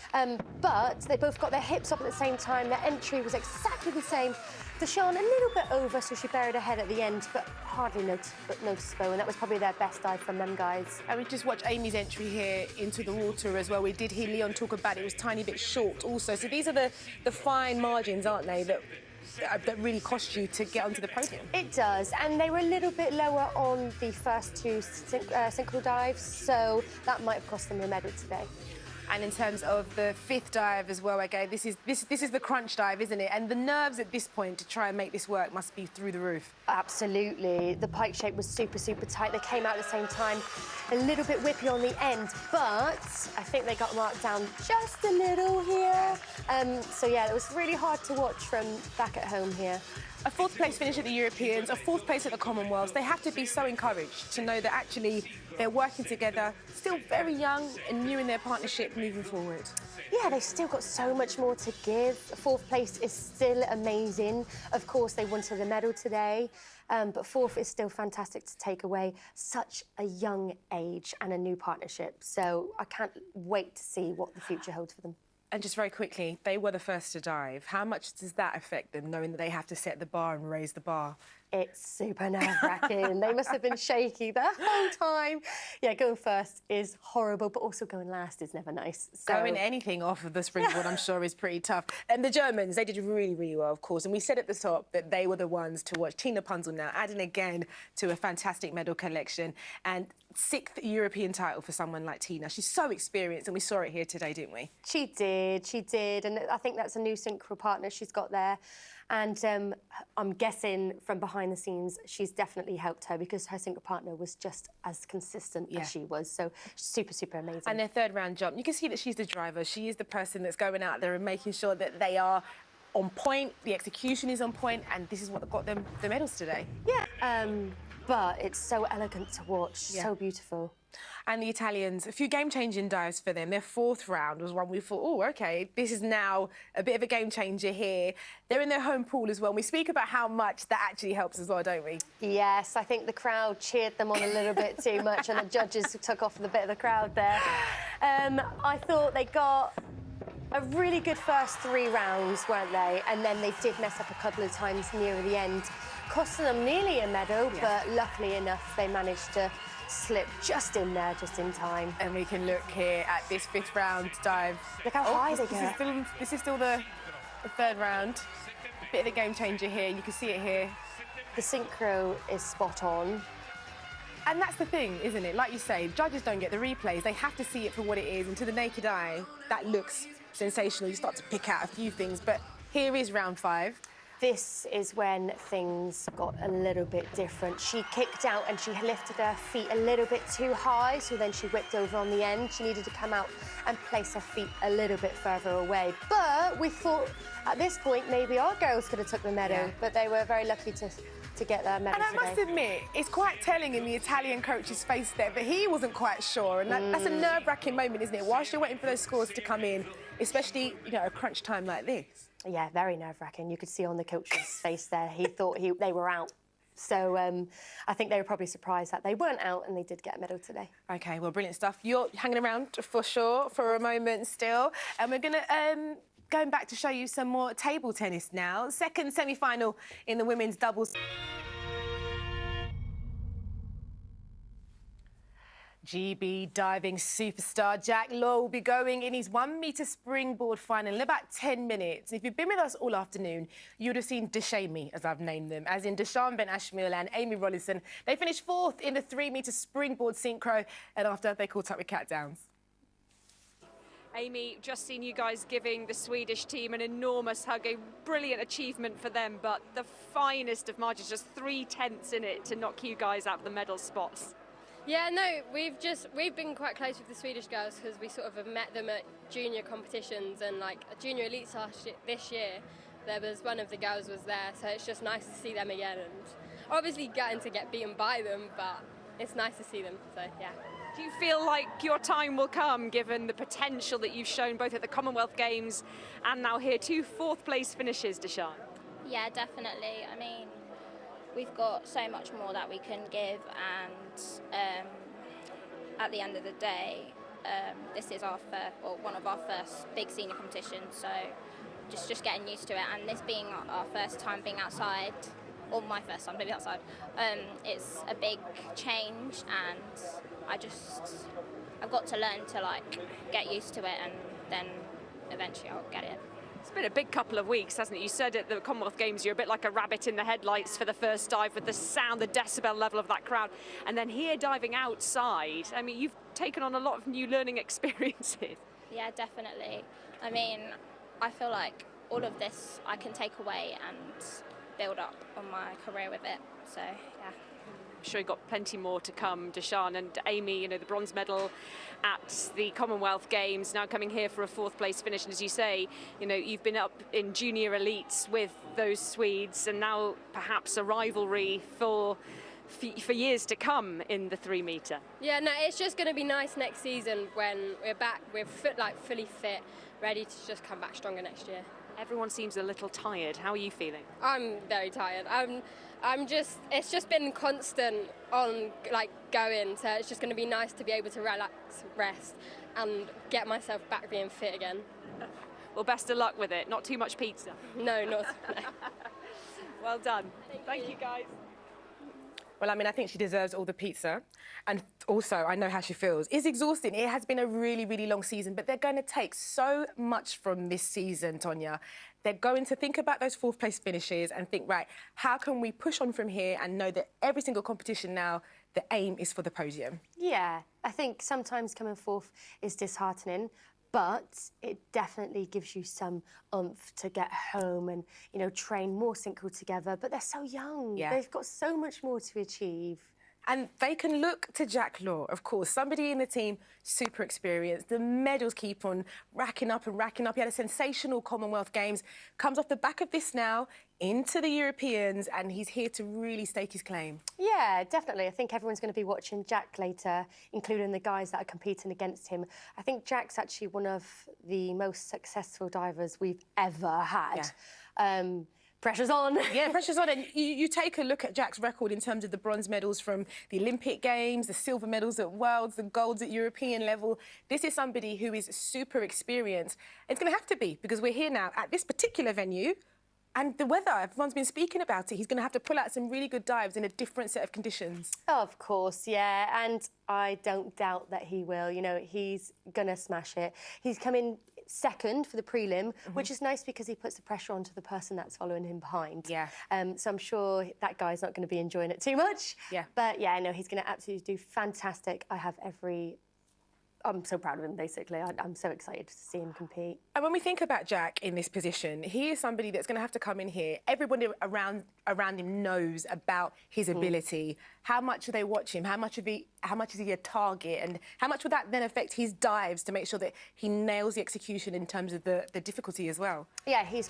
But they both got their hips up at the same time. Their entry was exactly the same. Deshawn a little bit over, so she buried her head at the end, but hardly noticeable, and that was probably their best dive from them guys. And we just watched Amy's entry here into the water as well. We did hear Leon talk about it was a tiny bit short also. So these are the fine margins, aren't they, that really cost you to get onto the podium? It does, and they were a little bit lower on the first two synchro dives, so that might have cost them the medal today. And in terms of the fifth dive as well, okay, this is the crunch dive, isn't it? And the nerves at this point to try and make this work must be through the roof. Absolutely. The pike shape was super, super tight. They came out at the same time, a little bit whippy on the end, but I think they got marked down just a little here. So, yeah, it was really hard to watch from back at home here. A fourth place finish at the Europeans, a fourth place at the Commonwealths. They have to be so encouraged to know that actually they're working together, still very young and new in their partnership moving forward. Yeah, they've still got so much more to give. Fourth place is still amazing. Of course, they wanted the medal today, but fourth is still fantastic to take away such a young age and a new partnership. So I can't wait to see what the future holds for them. And just very quickly, they were the first to dive. How much does that affect them, knowing that they have to set the bar and raise the bar? It's super nerve-wracking. They must have been shaky the whole time. Yeah, going first is horrible, but also going last is never nice. So... Going anything off of the springboard, I'm sure, is pretty tough. And the Germans, they did really, really well, of course. And we said at the top that they were the ones to watch. Tina Punzel now adding again to a fantastic medal collection. And 6th European title for someone like Tina. She's so experienced, and we saw it here today, didn't we? She did. And I think that's a new synchro partner she's got there. And I'm guessing from behind the scenes, she's definitely helped her because her synchro partner was just as consistent as she was. So super, super amazing. And their third round jump, you can see that she's the driver. She is the person that's going out there and making sure that they are on point, the execution is on point, and this is what got them the medals today. Yeah, but it's so elegant to watch, so beautiful. And the Italians, a few game-changing dives for them. Their fourth round was one we thought, oh, OK, this is now a bit of a game-changer here. They're in their home pool as well. And we speak about how much that actually helps as well, don't we? Yes, I think the crowd cheered them on a little bit too much, and the judges took off the bit of the crowd there. I thought they got a really good first 3 rounds, weren't they? And then they did mess up a couple of times near the end, costing them nearly a medal, but luckily enough, they managed to slip just in there, just in time. And we can look here at this 5th round dive. Look how high they go. This is still the 3rd round. A bit of a game changer here. You can see it here. The synchro is spot on. And that's the thing, isn't it? Like you say, judges don't get the replays. They have to see it for what it is. And to the naked eye, that looks sensational. You start to pick out a few things. But here is round 5. This is when things got a little bit different. She kicked out and she lifted her feet a little bit too high, so then she whipped over on the end. She needed to come out and place her feet a little bit further away. But we thought at this point maybe our girls could have took the medal, but they were very lucky to get their medal today. And I must admit, it's quite telling in the Italian coach's face there, but he wasn't quite sure. And that's a nerve-wracking moment, isn't it? Whilst you're waiting for those scores to come in, especially, you know, a crunch time like this. Yeah, very nerve-wracking. You could see on the coach's face there, he thought they were out. So I think they were probably surprised that they weren't out and they did get a medal today. OK, well, brilliant stuff. You're hanging around for sure for a moment still. And we're going to... going back to show you some more table tennis now. Second semi-final in the women's doubles. GB diving superstar Jack Law will be going in his 1-metre springboard final in about 10 minutes. If you've been with us all afternoon, you would have seen Deshami, as I've named them, as in Deshawn Ben Ashmiel and Amy Rollinson. They finished 4th in the 3-metre springboard synchro, and after they caught up with Cat Downs. Amy, just seen you guys giving the Swedish team an enormous hug, a brilliant achievement for them, but the finest of margins, just 3/10 in it to knock you guys out of the medal spots. Yeah, no, we've been quite close with the Swedish girls because we sort of have met them at junior competitions and like a junior elites this year. There was one of the girls was there, so it's just nice to see them again and obviously getting to get beaten by them, but it's nice to see them, so yeah. Do you feel like your time will come, given the potential that you've shown both at the Commonwealth Games and now here, 2 4th-place finishes, Deshawn? Yeah, definitely. I mean, we've got so much more that we can give, and at the end of the day, this is one of our first big senior competitions, so just getting used to it. And this being our first time being outside, or my first time being outside, it's a big change, and I've got to learn to like get used to it, and then eventually I'll get it. It's been a big couple of weeks, hasn't it? You said at the Commonwealth Games you're a bit like a rabbit in the headlights for the first dive, with the sound, the decibel level of that crowd. And then here diving outside, I mean, you've taken on a lot of new learning experiences. Yeah, definitely. I mean, I feel like all of this I can take away and build up on my career with it. So, yeah. I'm sure you've got plenty more to come, Deshawn and Amy, you know, the bronze medal at the Commonwealth Games, now coming here for a 4th place finish. And as you say, you know, you've been up in junior elites with those Swedes, and now perhaps a rivalry for years to come in the 3 metre. Yeah, no, it's just going to be nice next season when we're back, we're fully fit, ready to just come back stronger next year. Everyone seems a little tired. How are you feeling? I'm very tired. It's just been constant on like going, so it's just going to be nice to be able to relax, rest, and get myself back being fit again. Well, best of luck with it. Not too much pizza. No, not. No. Well done. Thank you, guys. Well, I mean, I think she deserves all the pizza. And also, I know how she feels. It's exhausting. It has been a really, really long season, but they're going to take so much from this season, Tonia. They're going to think about those 4th place finishes and think, right, how can we push on from here and know that every single competition now, the aim is for the podium? Yeah, I think sometimes coming 4th is disheartening, but it definitely gives you some oomph to get home and, you know, train more synchro together. But they're so young. Yeah. They've got so much more to achieve. And they can look to Jack Law, of course, somebody in the team, super experienced. The medals keep on racking up and racking up. He had a sensational Commonwealth Games, comes off the back of this now into the Europeans, and he's here to really stake his claim. Yeah, definitely. I think everyone's going to be watching Jack later, including the guys that are competing against him. I think Jack's actually one of the most successful divers we've ever had. Yeah. Pressure's on. Yeah, pressure's on. And you take a look at Jack's record in terms of the bronze medals from the Olympic Games, the silver medals at Worlds, the golds at European level. This is somebody who is super experienced. It's going to have to be, because we're here now at this particular venue, and the weather, everyone's been speaking about it. He's going to have to pull out some really good dives in a different set of conditions. Oh, of course, yeah. And I don't doubt that he will. You know, he's going to smash it. He's coming second for the prelim, which is nice because he puts the pressure onto the person that's following him behind. Yeah. So I'm sure that guy's not going to be enjoying it too much. Yeah. But yeah, no, he's going to absolutely do fantastic. I'm so proud of him, basically. I'm so excited to see him compete. And when we think about Jack in this position, he is somebody that's going to have to come in here. Everybody around him knows about his ability. How much do they watch him? How much is he a target? And how much would that then affect his dives to make sure that he nails the execution in terms of the difficulty as well? Yeah, he's...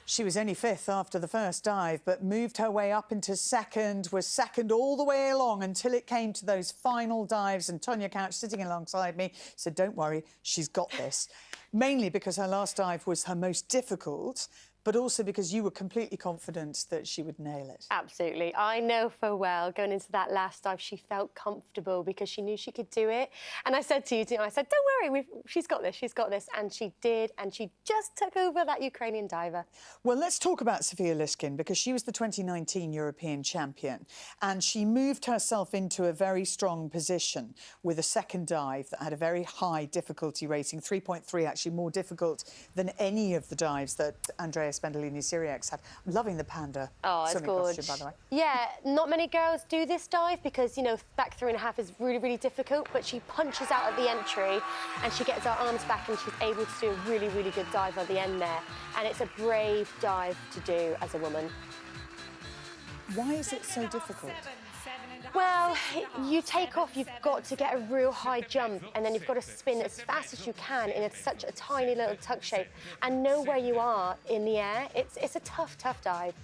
She was only 5th after the first dive, but moved her way up into 2nd, was 2nd all the way along until it came to those final dives. And Tonia Couch sitting alongside me said, don't worry, she's got this. Mainly because her last dive was her most difficult, but also because you were completely confident that she would nail it. Absolutely. I know full well, going into that last dive, she felt comfortable because she knew she could do it. And I said to you, I said, don't worry, she's got this, she's got this. And she did, and she just took over that Ukrainian diver. Well, let's talk about Sofia Liskin, because she was the 2019 European champion, and she moved herself into a very strong position with a 2nd dive that had a very high difficulty rating, 3.3, actually more difficult than any of the dives that Andrea Spendolini-Syriacs had. I'm loving the panda. Oh, it's gorgeous. By the way. Yeah, not many girls do this dive because, you know, back 3.5 is really, really difficult, but she punches out at the entry and she gets her arms back and she's able to do a really, really good dive at the end there. And it's a brave dive to do as a woman. Why is it so difficult? Well, you take off, you've got to get a real high jump, and then you've got to spin as fast as you can in such a tiny little tuck shape and know where you are in the air. It's a tough, tough dive.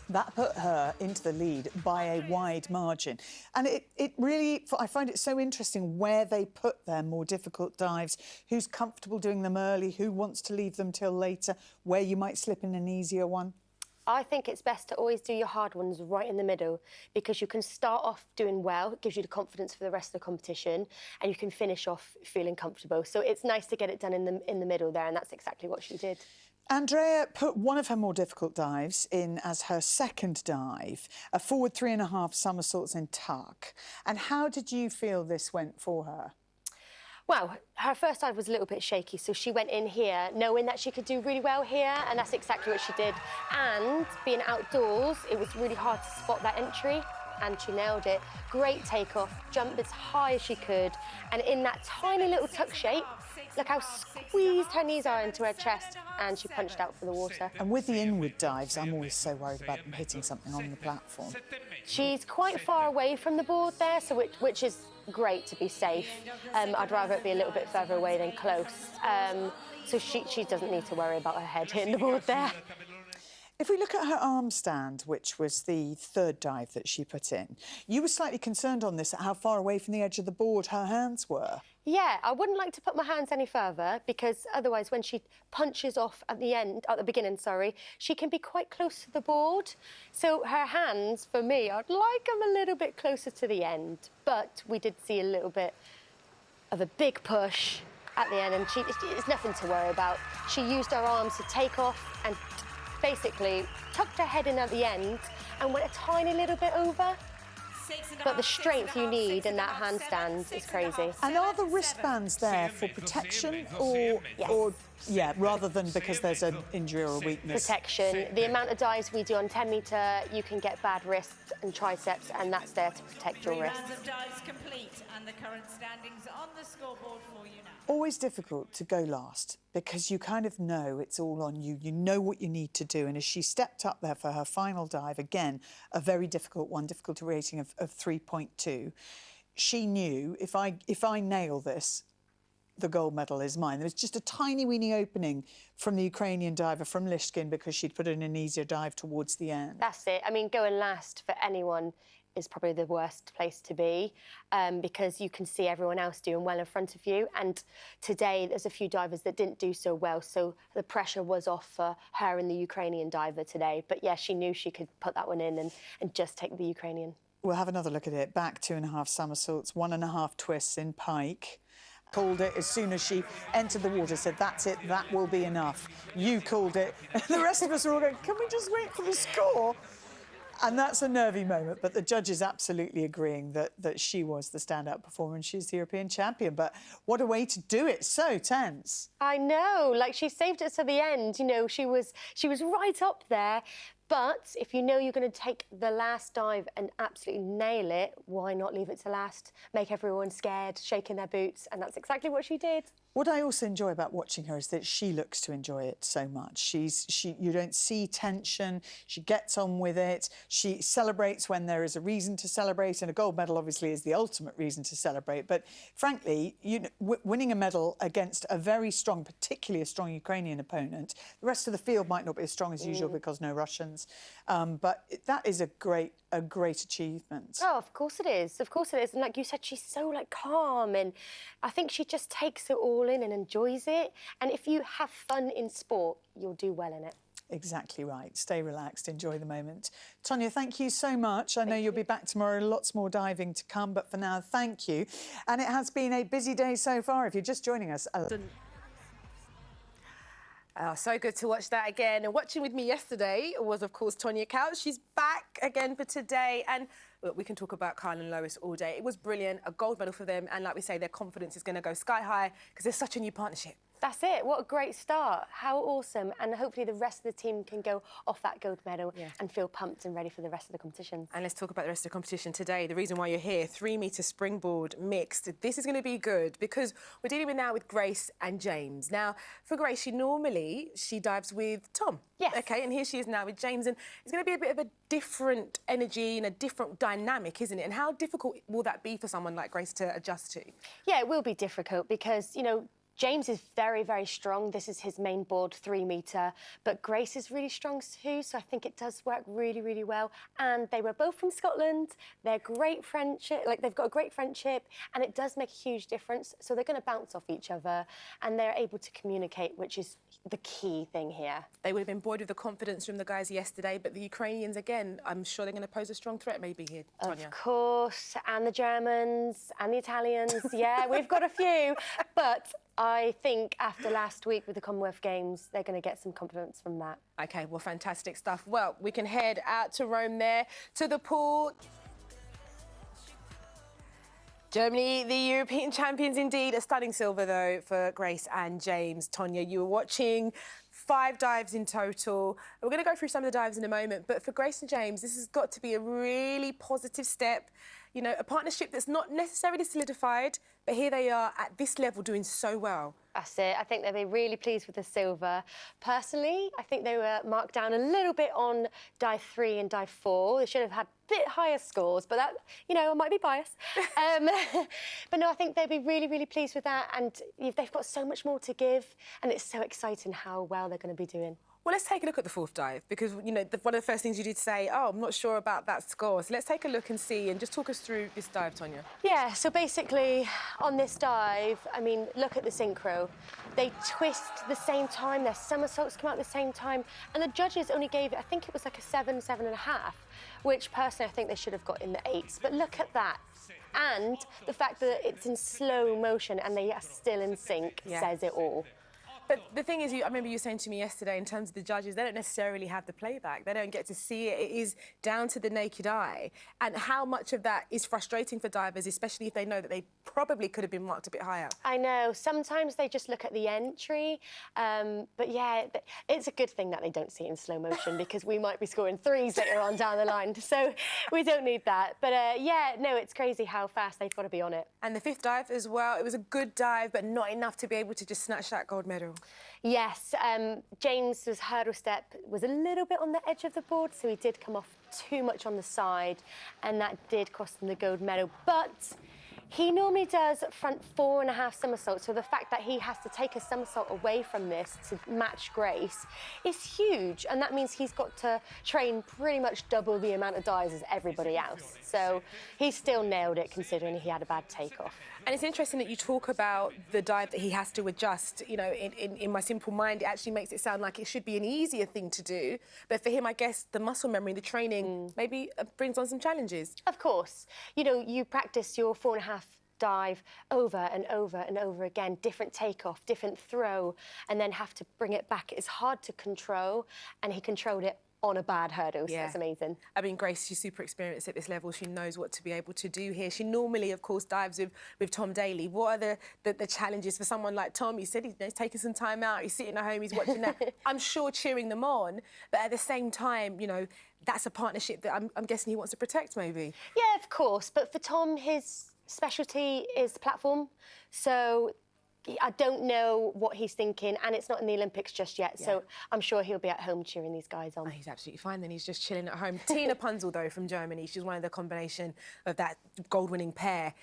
That put her into the lead by a wide margin. And it really, I find it so interesting where they put their more difficult dives, who's comfortable doing them early, who wants to leave them till later, where you might slip in an easier one. I think it's best to always do your hard ones right in the middle because you can start off doing well, it gives you the confidence for the rest of the competition, and you can finish off feeling comfortable. So it's nice to get it done in the middle there, and that's exactly what she did. Andrea put one of her more difficult dives in as her second dive, a forward 3.5 somersaults in tuck. And how did you feel this went for her? Well, her first dive was a little bit shaky, so she went in here knowing that she could do really well here, and that's exactly what she did. And being outdoors, it was really hard to spot that entry, and she nailed it. Great takeoff, jumped as high as she could, and in that tiny little tuck shape, look how squeezed her knees are into her chest, and she punched out for the water. And with the inward dives, I'm always so worried about them hitting something on the platform. She's quite far away from the board there, so which is great to be safe. I'd rather it be a little bit further away than close. So she doesn't need to worry about her head hitting the board there. If we look at her arm stand, which was the third dive that she put in, you were slightly concerned on this at how far away from the edge of the board her hands were. Yeah, I wouldn't like to put my hands any further because otherwise when she punches off at the beginning, she can be quite close to the board. So her hands, for me, I'd like them a little bit closer to the end. But we did see a little bit of a big push at the end, and it's nothing to worry about. She used her arms to take off and basically tucked her head in at the end and went a tiny little bit over. But the strength you need in that handstand is crazy. And are the wristbands there for protection or rather than because there's an injury or a weakness? Protection. The amount of dives we do on 10 metre, you can get bad wrists and triceps, and that's there to protect your wrists. 3 rounds of dives complete, and the current standings on the scoreboard for you now. Always difficult to go last because you kind of know it's all on you. You know what you need to do. And as she stepped up there for her final dive, again, a very difficult one, difficulty rating of 3.2, she knew if I nail this, the gold medal is mine. There was just a tiny weeny opening from the Ukrainian diver, from Lishkin, because she'd put in an easier dive towards the end. That's it. I mean, going last for anyone is probably the worst place to be because you can see everyone else doing well in front of you. And today, there's a few divers that didn't do so well, so the pressure was off for her and the Ukrainian diver today. But yeah, she knew she could put that one in and just take the Ukrainian. We'll have another look at it. Back 2.5 somersaults, 1.5 twists in pike. Called it as soon as she entered the water, said, that's it, that will be enough. You called it. The rest of us are all going, can we just wait for the score? And that's a nervy moment, but the judges absolutely agreeing that she was the standout performer and she's the European champion. But what a way to do it, so tense. I know, like she saved it to the end, you know, she was right up there. But if you know you're going to take the last dive and absolutely nail it, why not leave it to last? Make everyone scared, shaking their boots, and that's exactly what she did. What I also enjoy about watching her is that she looks to enjoy it so much. You don't see tension. She gets on with it. She celebrates when there is a reason to celebrate, and a gold medal obviously is the ultimate reason to celebrate. But frankly, winning a medal against a very strong, particularly a strong Ukrainian opponent, the rest of the field might not be as strong as usual because no Russians. But that is a great achievement. Oh, of course it is. Of course it is. And like you said, she's so calm, and I think she just takes it all in and enjoys it. And if you have fun in sport, you'll do well in it. Exactly right. Stay relaxed, enjoy the moment. Tonia, thank you so much. I know you'll be back tomorrow, lots more diving to come, but for now, thank you. And it has been a busy day so far. If you're just joining us... Oh, so good to watch that again. And watching with me yesterday was, of course, Tonia Couch. She's back again for today. And look, we can talk about Kyle and Lois all day. It was brilliant, a gold medal for them. And like we say, their confidence is going to go sky high because there's such a new partnership. That's it. What a great start. How awesome. And hopefully the rest of the team can go off that gold medal and feel pumped and ready for the rest of the competitions. And let's talk about the rest of the competition today. The reason why you're here, 3-metre springboard mixed. This is going to be good because we're dealing now with Grace and James. Now, for Grace, she dives with Tom. Yes. OK, and here she is now with James. And it's going to be a bit of a different energy and a different dynamic, isn't it? And how difficult will that be for someone like Grace to adjust to? Yeah, it will be difficult because, you know, James is very, very strong. This is his main board, 3-metre. But Grace is really strong too, so I think it does work really, really well. And they were both from Scotland. They're great friendship, they've got a great friendship, and it does make a huge difference. So they're going to bounce off each other, and they're able to communicate, which is the key thing here. They would have been buoyed with the confidence from the guys yesterday, but the Ukrainians, again, I'm sure they're going to pose a strong threat maybe here, Tonia. Of course, and the Germans, and the Italians. Yeah, we've got a few. But I think after last week with the Commonwealth Games, they're going to get some confidence from that. OK, well, fantastic stuff. Well, we can head out to Rome there, to the pool. Germany, the European champions indeed. A stunning silver, though, for Grace and James. Tonia, you were watching 5 dives in total. We're going to go through some of the dives in a moment, but for Grace and James, this has got to be a really positive step. You know, a partnership that's not necessarily solidified, but here they are at this level doing so well. That's it. I think they'll be really pleased with the silver. Personally, I think they were marked down a little bit on dive 3 and dive 4. They should have had a bit higher scores, but that, you know, I might be biased. But no, I think they'll be really, really pleased with that. And they've got so much more to give. And it's so exciting how well they're going to be doing. Well, let's take a look at the 4th dive, because, you know, one of the first things you did say, oh, I'm not sure about that score. So let's take a look and see, and just talk us through this dive, Tonia. Yeah, so basically, on this dive, I mean, look at the synchro. They twist the same time, their somersaults come out at the same time, and the judges only gave it, I think it was like a 7, 7.5, which personally I think they should have got in the 8s. But look at that. And the fact that it's in slow motion and they are still in sync says it all. But the thing is, I remember you saying to me yesterday, in terms of the judges, they don't necessarily have the playback. They don't get to see it. It is down to the naked eye. And how much of that is frustrating for divers, especially if they know that they probably could have been marked a bit higher? I know. Sometimes they just look at the entry. But yeah, it's a good thing that they don't see it in slow motion because we might be scoring 3s later on down the line. So we don't need that. But yeah, no, it's crazy how fast they've got to be on it. And the 5th dive as well, it was a good dive, but not enough to be able to just snatch that gold medal. Yes, James's hurdle step was a little bit on the edge of the board, so he did come off too much on the side, and that did cost him the gold medal. But he normally does front 4.5 somersaults, so the fact that he has to take a somersault away from this to match Grace is huge, and that means he's got to train pretty much double the amount of dives as everybody else. So he still nailed it, considering he had a bad takeoff. And it's interesting that you talk about the dive that he has to adjust. You know, in my simple mind, it actually makes it sound like it should be an easier thing to do. But for him, I guess the muscle memory, the training, maybe brings on some challenges. Of course. You know, you practice your 4.5 dive over and over and over again, different takeoff, different throw, and then have to bring it back. It's hard to control, and he controlled it on a bad hurdle, so that's amazing. I mean, Grace, she's super experienced at this level. She knows what to be able to do here. She normally, of course, dives with Tom Daly. What are the challenges for someone like Tom? He said he's taking some time out, he's sitting at home, he's watching that. I'm sure cheering them on, but at the same time, you know, that's a partnership that I'm guessing he wants to protect, maybe. Yeah, of course, but for Tom, his specialty is the platform, so I don't know what he's thinking, and it's not in the Olympics just yet, so I'm sure he'll be at home cheering these guys on. Oh, he's absolutely fine then, he's just chilling at home. Tina Punzel, though, from Germany, she's one of the combination of that gold-winning pair.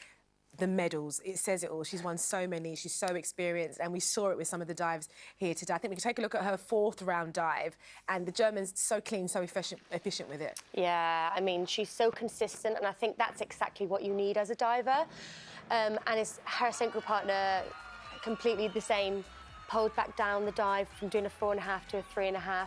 The medals, it says it all. She's won so many, she's so experienced, and we saw it with some of the dives here today. I think we can take a look at her 4th round dive, and the German's so clean, so efficient with it. Yeah, I mean, she's so consistent, and I think that's exactly what you need as a diver. And it's her synchro partner, completely the same, pulled back down the dive from doing a 4.5 to a 3.5.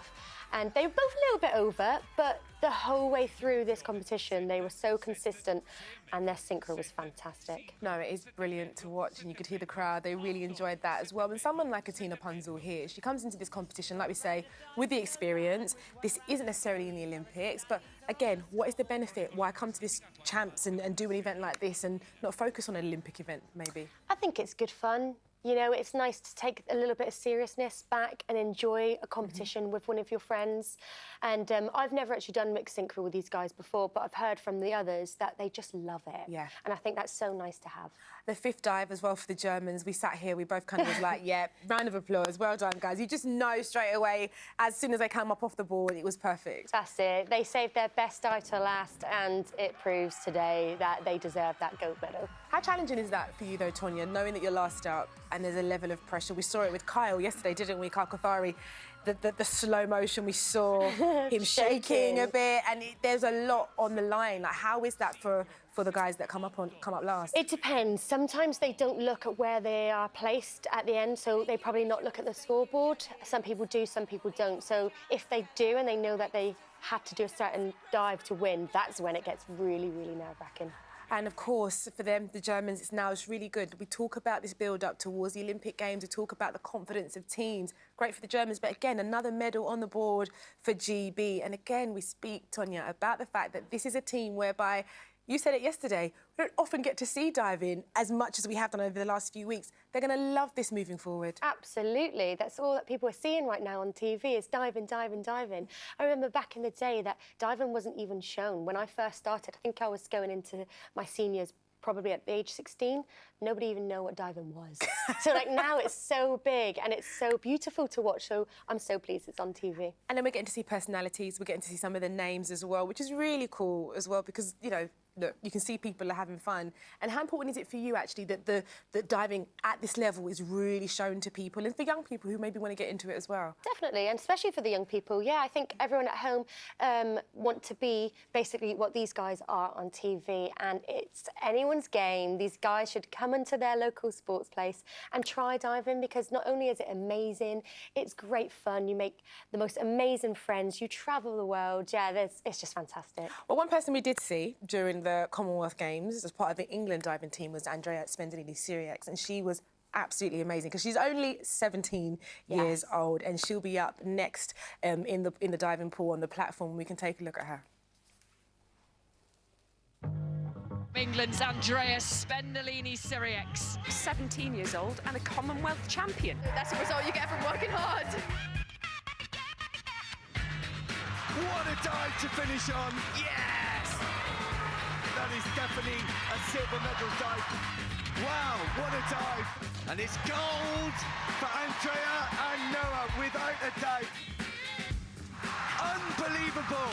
And they were both a little bit over, but the whole way through this competition, they were so consistent, and their synchro was fantastic. No, it is brilliant to watch, and you could hear the crowd. They really enjoyed that as well. And someone like Tina Punzel here, she comes into this competition, like we say, with the experience. This isn't necessarily in the Olympics, but again, what is the benefit? Why come to this champs and do an event like this and not focus on an Olympic event, maybe? I think it's good fun. You know, it's nice to take a little bit of seriousness back and enjoy a competition with one of your friends. And I've never actually done mixed synchro with these guys before, but I've heard from the others that they just love it. Yeah. And I think that's so nice to have. The 5th dive as well for the Germans. We sat here, we both kind of was like, yeah, round of applause, well done, guys. You just know straight away, as soon as they come up off the board, it was perfect. That's it. They saved their best dive to last, and it proves today that they deserve that gold medal. How challenging is that for you, though, Tonia, knowing that you're last out and there's a level of pressure? We saw it with Kyle yesterday, didn't we, Kyle Kothari? The slow motion, we saw him shaking a bit, and there's a lot on the line. Like, how is that for the guys that come up last? It depends. Sometimes they don't look at where they are placed at the end, so they probably not look at the scoreboard. Some people do, some people don't. So if they do and they know that they had to do a certain dive to win, that's when it gets really, really nerve-wracking. And of course, for them, the Germans, it's really good. We talk about this build-up towards the Olympic Games. We talk about the confidence of teams. Great for the Germans, but again, another medal on the board for GB. And again, we speak, Tonia, about the fact that this is a team whereby, you said it yesterday, we don't often get to see diving as much as we have done over the last few weeks. They're going to love this moving forward. Absolutely. That's all that people are seeing right now on TV is diving, diving, diving. I remember back in the day that diving wasn't even shown. When I first started, I think I was going into my seniors probably at age 16, nobody even knew what diving was. So like now it's so big and it's so beautiful to watch. So I'm so pleased it's on TV. And then we're getting to see personalities. We're getting to see some of the names as well, which is really cool as well because, you know, look, you can see people are having fun. And how important is it for you, actually, that diving at this level is really shown to people and for young people who maybe want to get into it as well? Definitely, and especially for the young people. Yeah, I think everyone at home want to be basically what these guys are on TV, and it's anyone's game. These guys should come into their local sports place and try diving because not only is it amazing, it's great fun. You make the most amazing friends. You travel the world. Yeah, it's just fantastic. Well, one person we did see during the Commonwealth Games as part of the England diving team was Andrea Spendolini-Syriacs, and she was absolutely amazing because she's only 17 years old, and she'll be up next in the diving pool on the platform. We can take a look at her. England's Andrea Spendolini-Syriacs. 17 years old and a Commonwealth champion. That's a result you get from working hard. What a dive to finish on. Yes! That is definitely a silver medal dive. Wow, what a dive. And it's gold for Andrea and Noah, without a doubt. Unbelievable.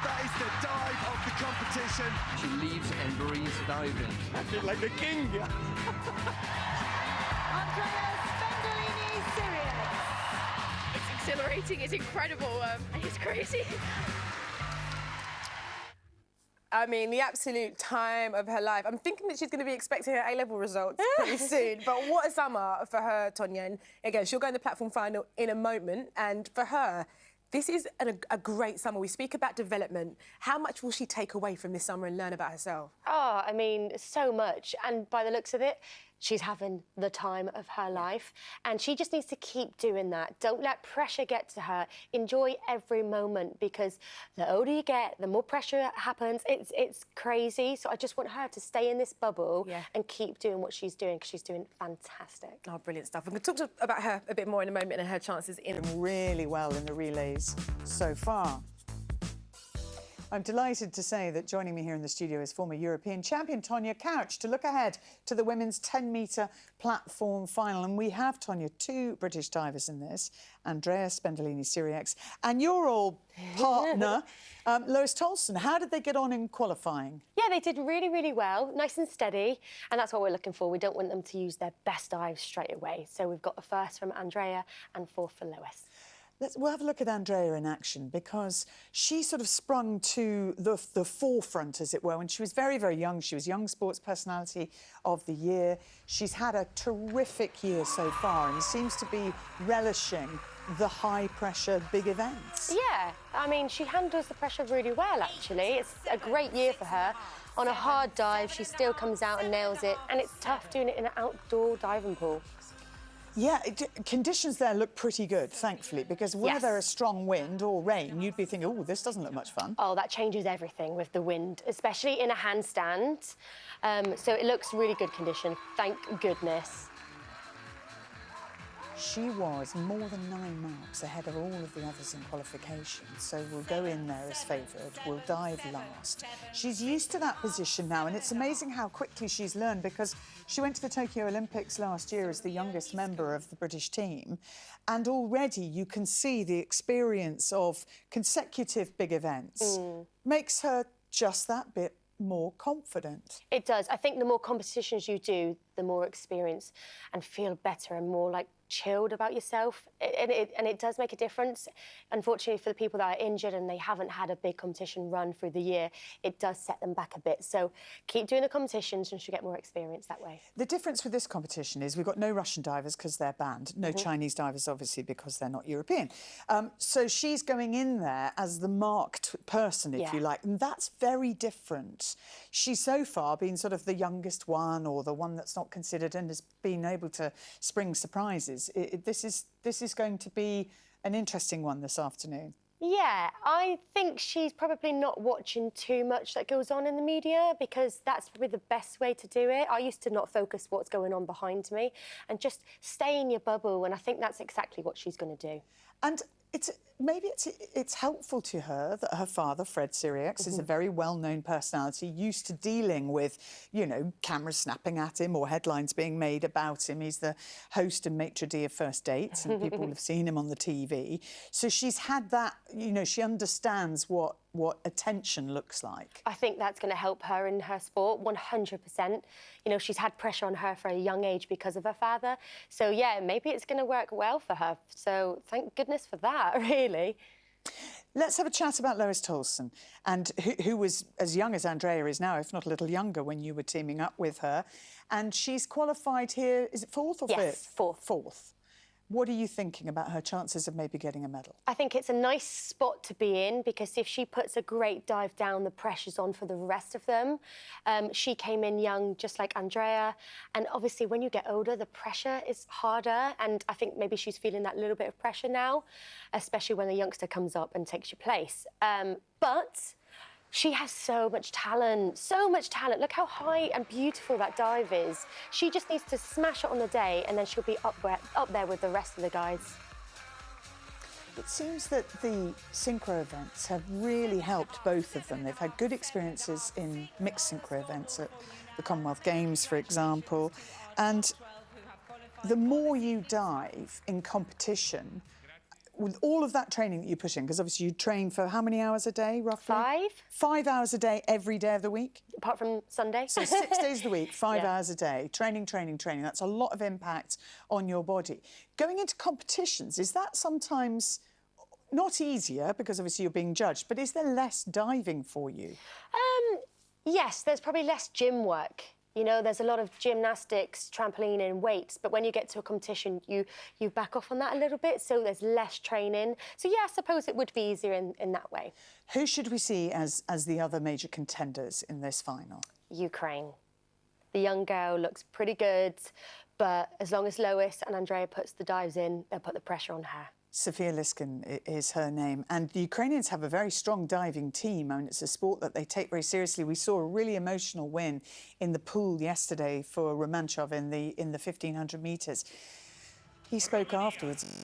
That is the dive of the competition. She lives and breathes diving. I feel like the king. Andrea Spendolini-Syriacs. It's exhilarating, it's incredible, it's crazy. I mean, the absolute time of her life. I'm thinking that she's going to be expecting her A-level results pretty soon. But what a summer for her, Tonia. And again, she'll go in the platform final in a moment. And for her, this is a great summer. We speak about development. How much will she take away from this summer and learn about herself? Oh, I mean, so much. And by the looks of it, she's having the time of her life. And she just needs to keep doing that. Don't let pressure get to her. Enjoy every moment because the older you get, the more pressure happens. It's crazy. So I just want her to stay in this bubble and keep doing what she's doing because she's doing fantastic. Oh, brilliant stuff. We're going to talk about her a bit more in a moment and her chances in. Really well in the relays so far. I'm delighted to say that joining me here in the studio is former European champion Tonia Couch to look ahead to the women's 10-metre platform final. And we have, Tonia, two British divers in this, Andrea Spendolini-Syriacs and your old partner, Lois Tolson. How did they get on in qualifying? Yeah, they did really, really well, nice and steady. And that's what we're looking for. We don't want them to use their best dives straight away. So we've got the first from Andrea and fourth for Lois. We'll have a look at Andrea in action because she sort of sprung to the forefront, as it were, when she was very, very young. She was Young Sports Personality of the Year. She's had a terrific year so far and seems to be relishing the high-pressure big events. Yeah, I mean, she handles the pressure really well, actually. It's a great year for her. On a hard dive, she still comes out and nails it, and it's tough doing it in an outdoor diving pool. Yeah, conditions there look pretty good, thankfully, because were there a strong wind or rain, you'd be thinking, oh, this doesn't look much fun. Oh, that changes everything with the wind, especially in a handstand. So it looks really good condition, thank goodness. She was more than 9 marks ahead of all of the others in qualification, so we'll go in there as favoured, we'll dive last. She's used to that position now, and it's amazing how quickly she's learned because she went to the Tokyo Olympics last year as the youngest member of the British team, and already you can see the experience of consecutive big events makes her just that bit more confident. It does. I think the more competitions you do, the more experience and feel better and more like chilled about yourself, and it does make a difference. Unfortunately, for the people that are injured and they haven't had a big competition run through the year, it does set them back a bit. So keep doing the competitions and she'll get more experience that way. The difference with this competition is we've got no Russian divers because they're banned, no Chinese divers, obviously, because they're not European. So she's going in there as the marked person, if you like, and that's very different. She's so far been sort of the youngest one or the one that's not considered and has been able to spring surprises. This is going to be an interesting one this afternoon. Yeah, I think she's probably not watching too much that goes on in the media, because that's probably the best way to do it. I used to not focus what's going on behind me and just stay in your bubble, and I think that's exactly what she's going to do. And maybe it's helpful to her that her father, Fred Sirieix, is a very well-known personality, used to dealing with, you know, cameras snapping at him or headlines being made about him. He's the host and maitre d' of First Dates, and people have seen him on the TV. So she's had that, you know, she understands what attention looks like. I think that's going to help her in her sport, 100%. You know, she's had pressure on her for a young age because of her father. So, yeah, maybe it's going to work well for her. So thank goodness for that, really. Let's have a chat about Lois Tolson, and who was as young as Andrea is now, if not a little younger, when you were teaming up with her. And she's qualified here, is it fourth or fifth? Yes, fourth. Fourth. What are you thinking about her chances of maybe getting a medal? I think it's a nice spot to be in, because if she puts a great dive down, the pressure's on for the rest of them. She came in young, just like Andrea, and obviously when you get older, the pressure is harder, and I think maybe she's feeling that little bit of pressure now, especially when a youngster comes up and takes your place. But she has so much talent, so much talent. Look how high and beautiful that dive is. She just needs to smash it on the day, and then she'll be up there with the rest of the guys. It seems that the synchro events have really helped both of them. They've had good experiences in mixed synchro events at the Commonwealth Games, for example. And the more you dive in competition, with all of that training that you put in, because obviously you train for how many hours a day, roughly? 5. 5 hours a day, every day of the week? Apart from Sunday. So 6 days of the week, 5 hours a day, training, training, training. That's a lot of impact on your body. Going into competitions, is that sometimes not easier, because obviously you're being judged, but is there less diving for you? Yes, there's probably less gym work. You know, there's a lot of gymnastics, trampoline and weights, but when you get to a competition, you back off on that a little bit, so there's less training. So, yeah, I suppose it would be easier in that way. Who should we see as the other major contenders in this final? Ukraine. The young girl looks pretty good, but as long as Lois and Andrea puts the dives in, they'll put the pressure on her. Sofia Liskin is her name, and the Ukrainians have a very strong diving team. I mean, it's a sport that they take very seriously. We saw a really emotional win in the pool yesterday for Romanchov in the 1500 metres. He spoke afterwards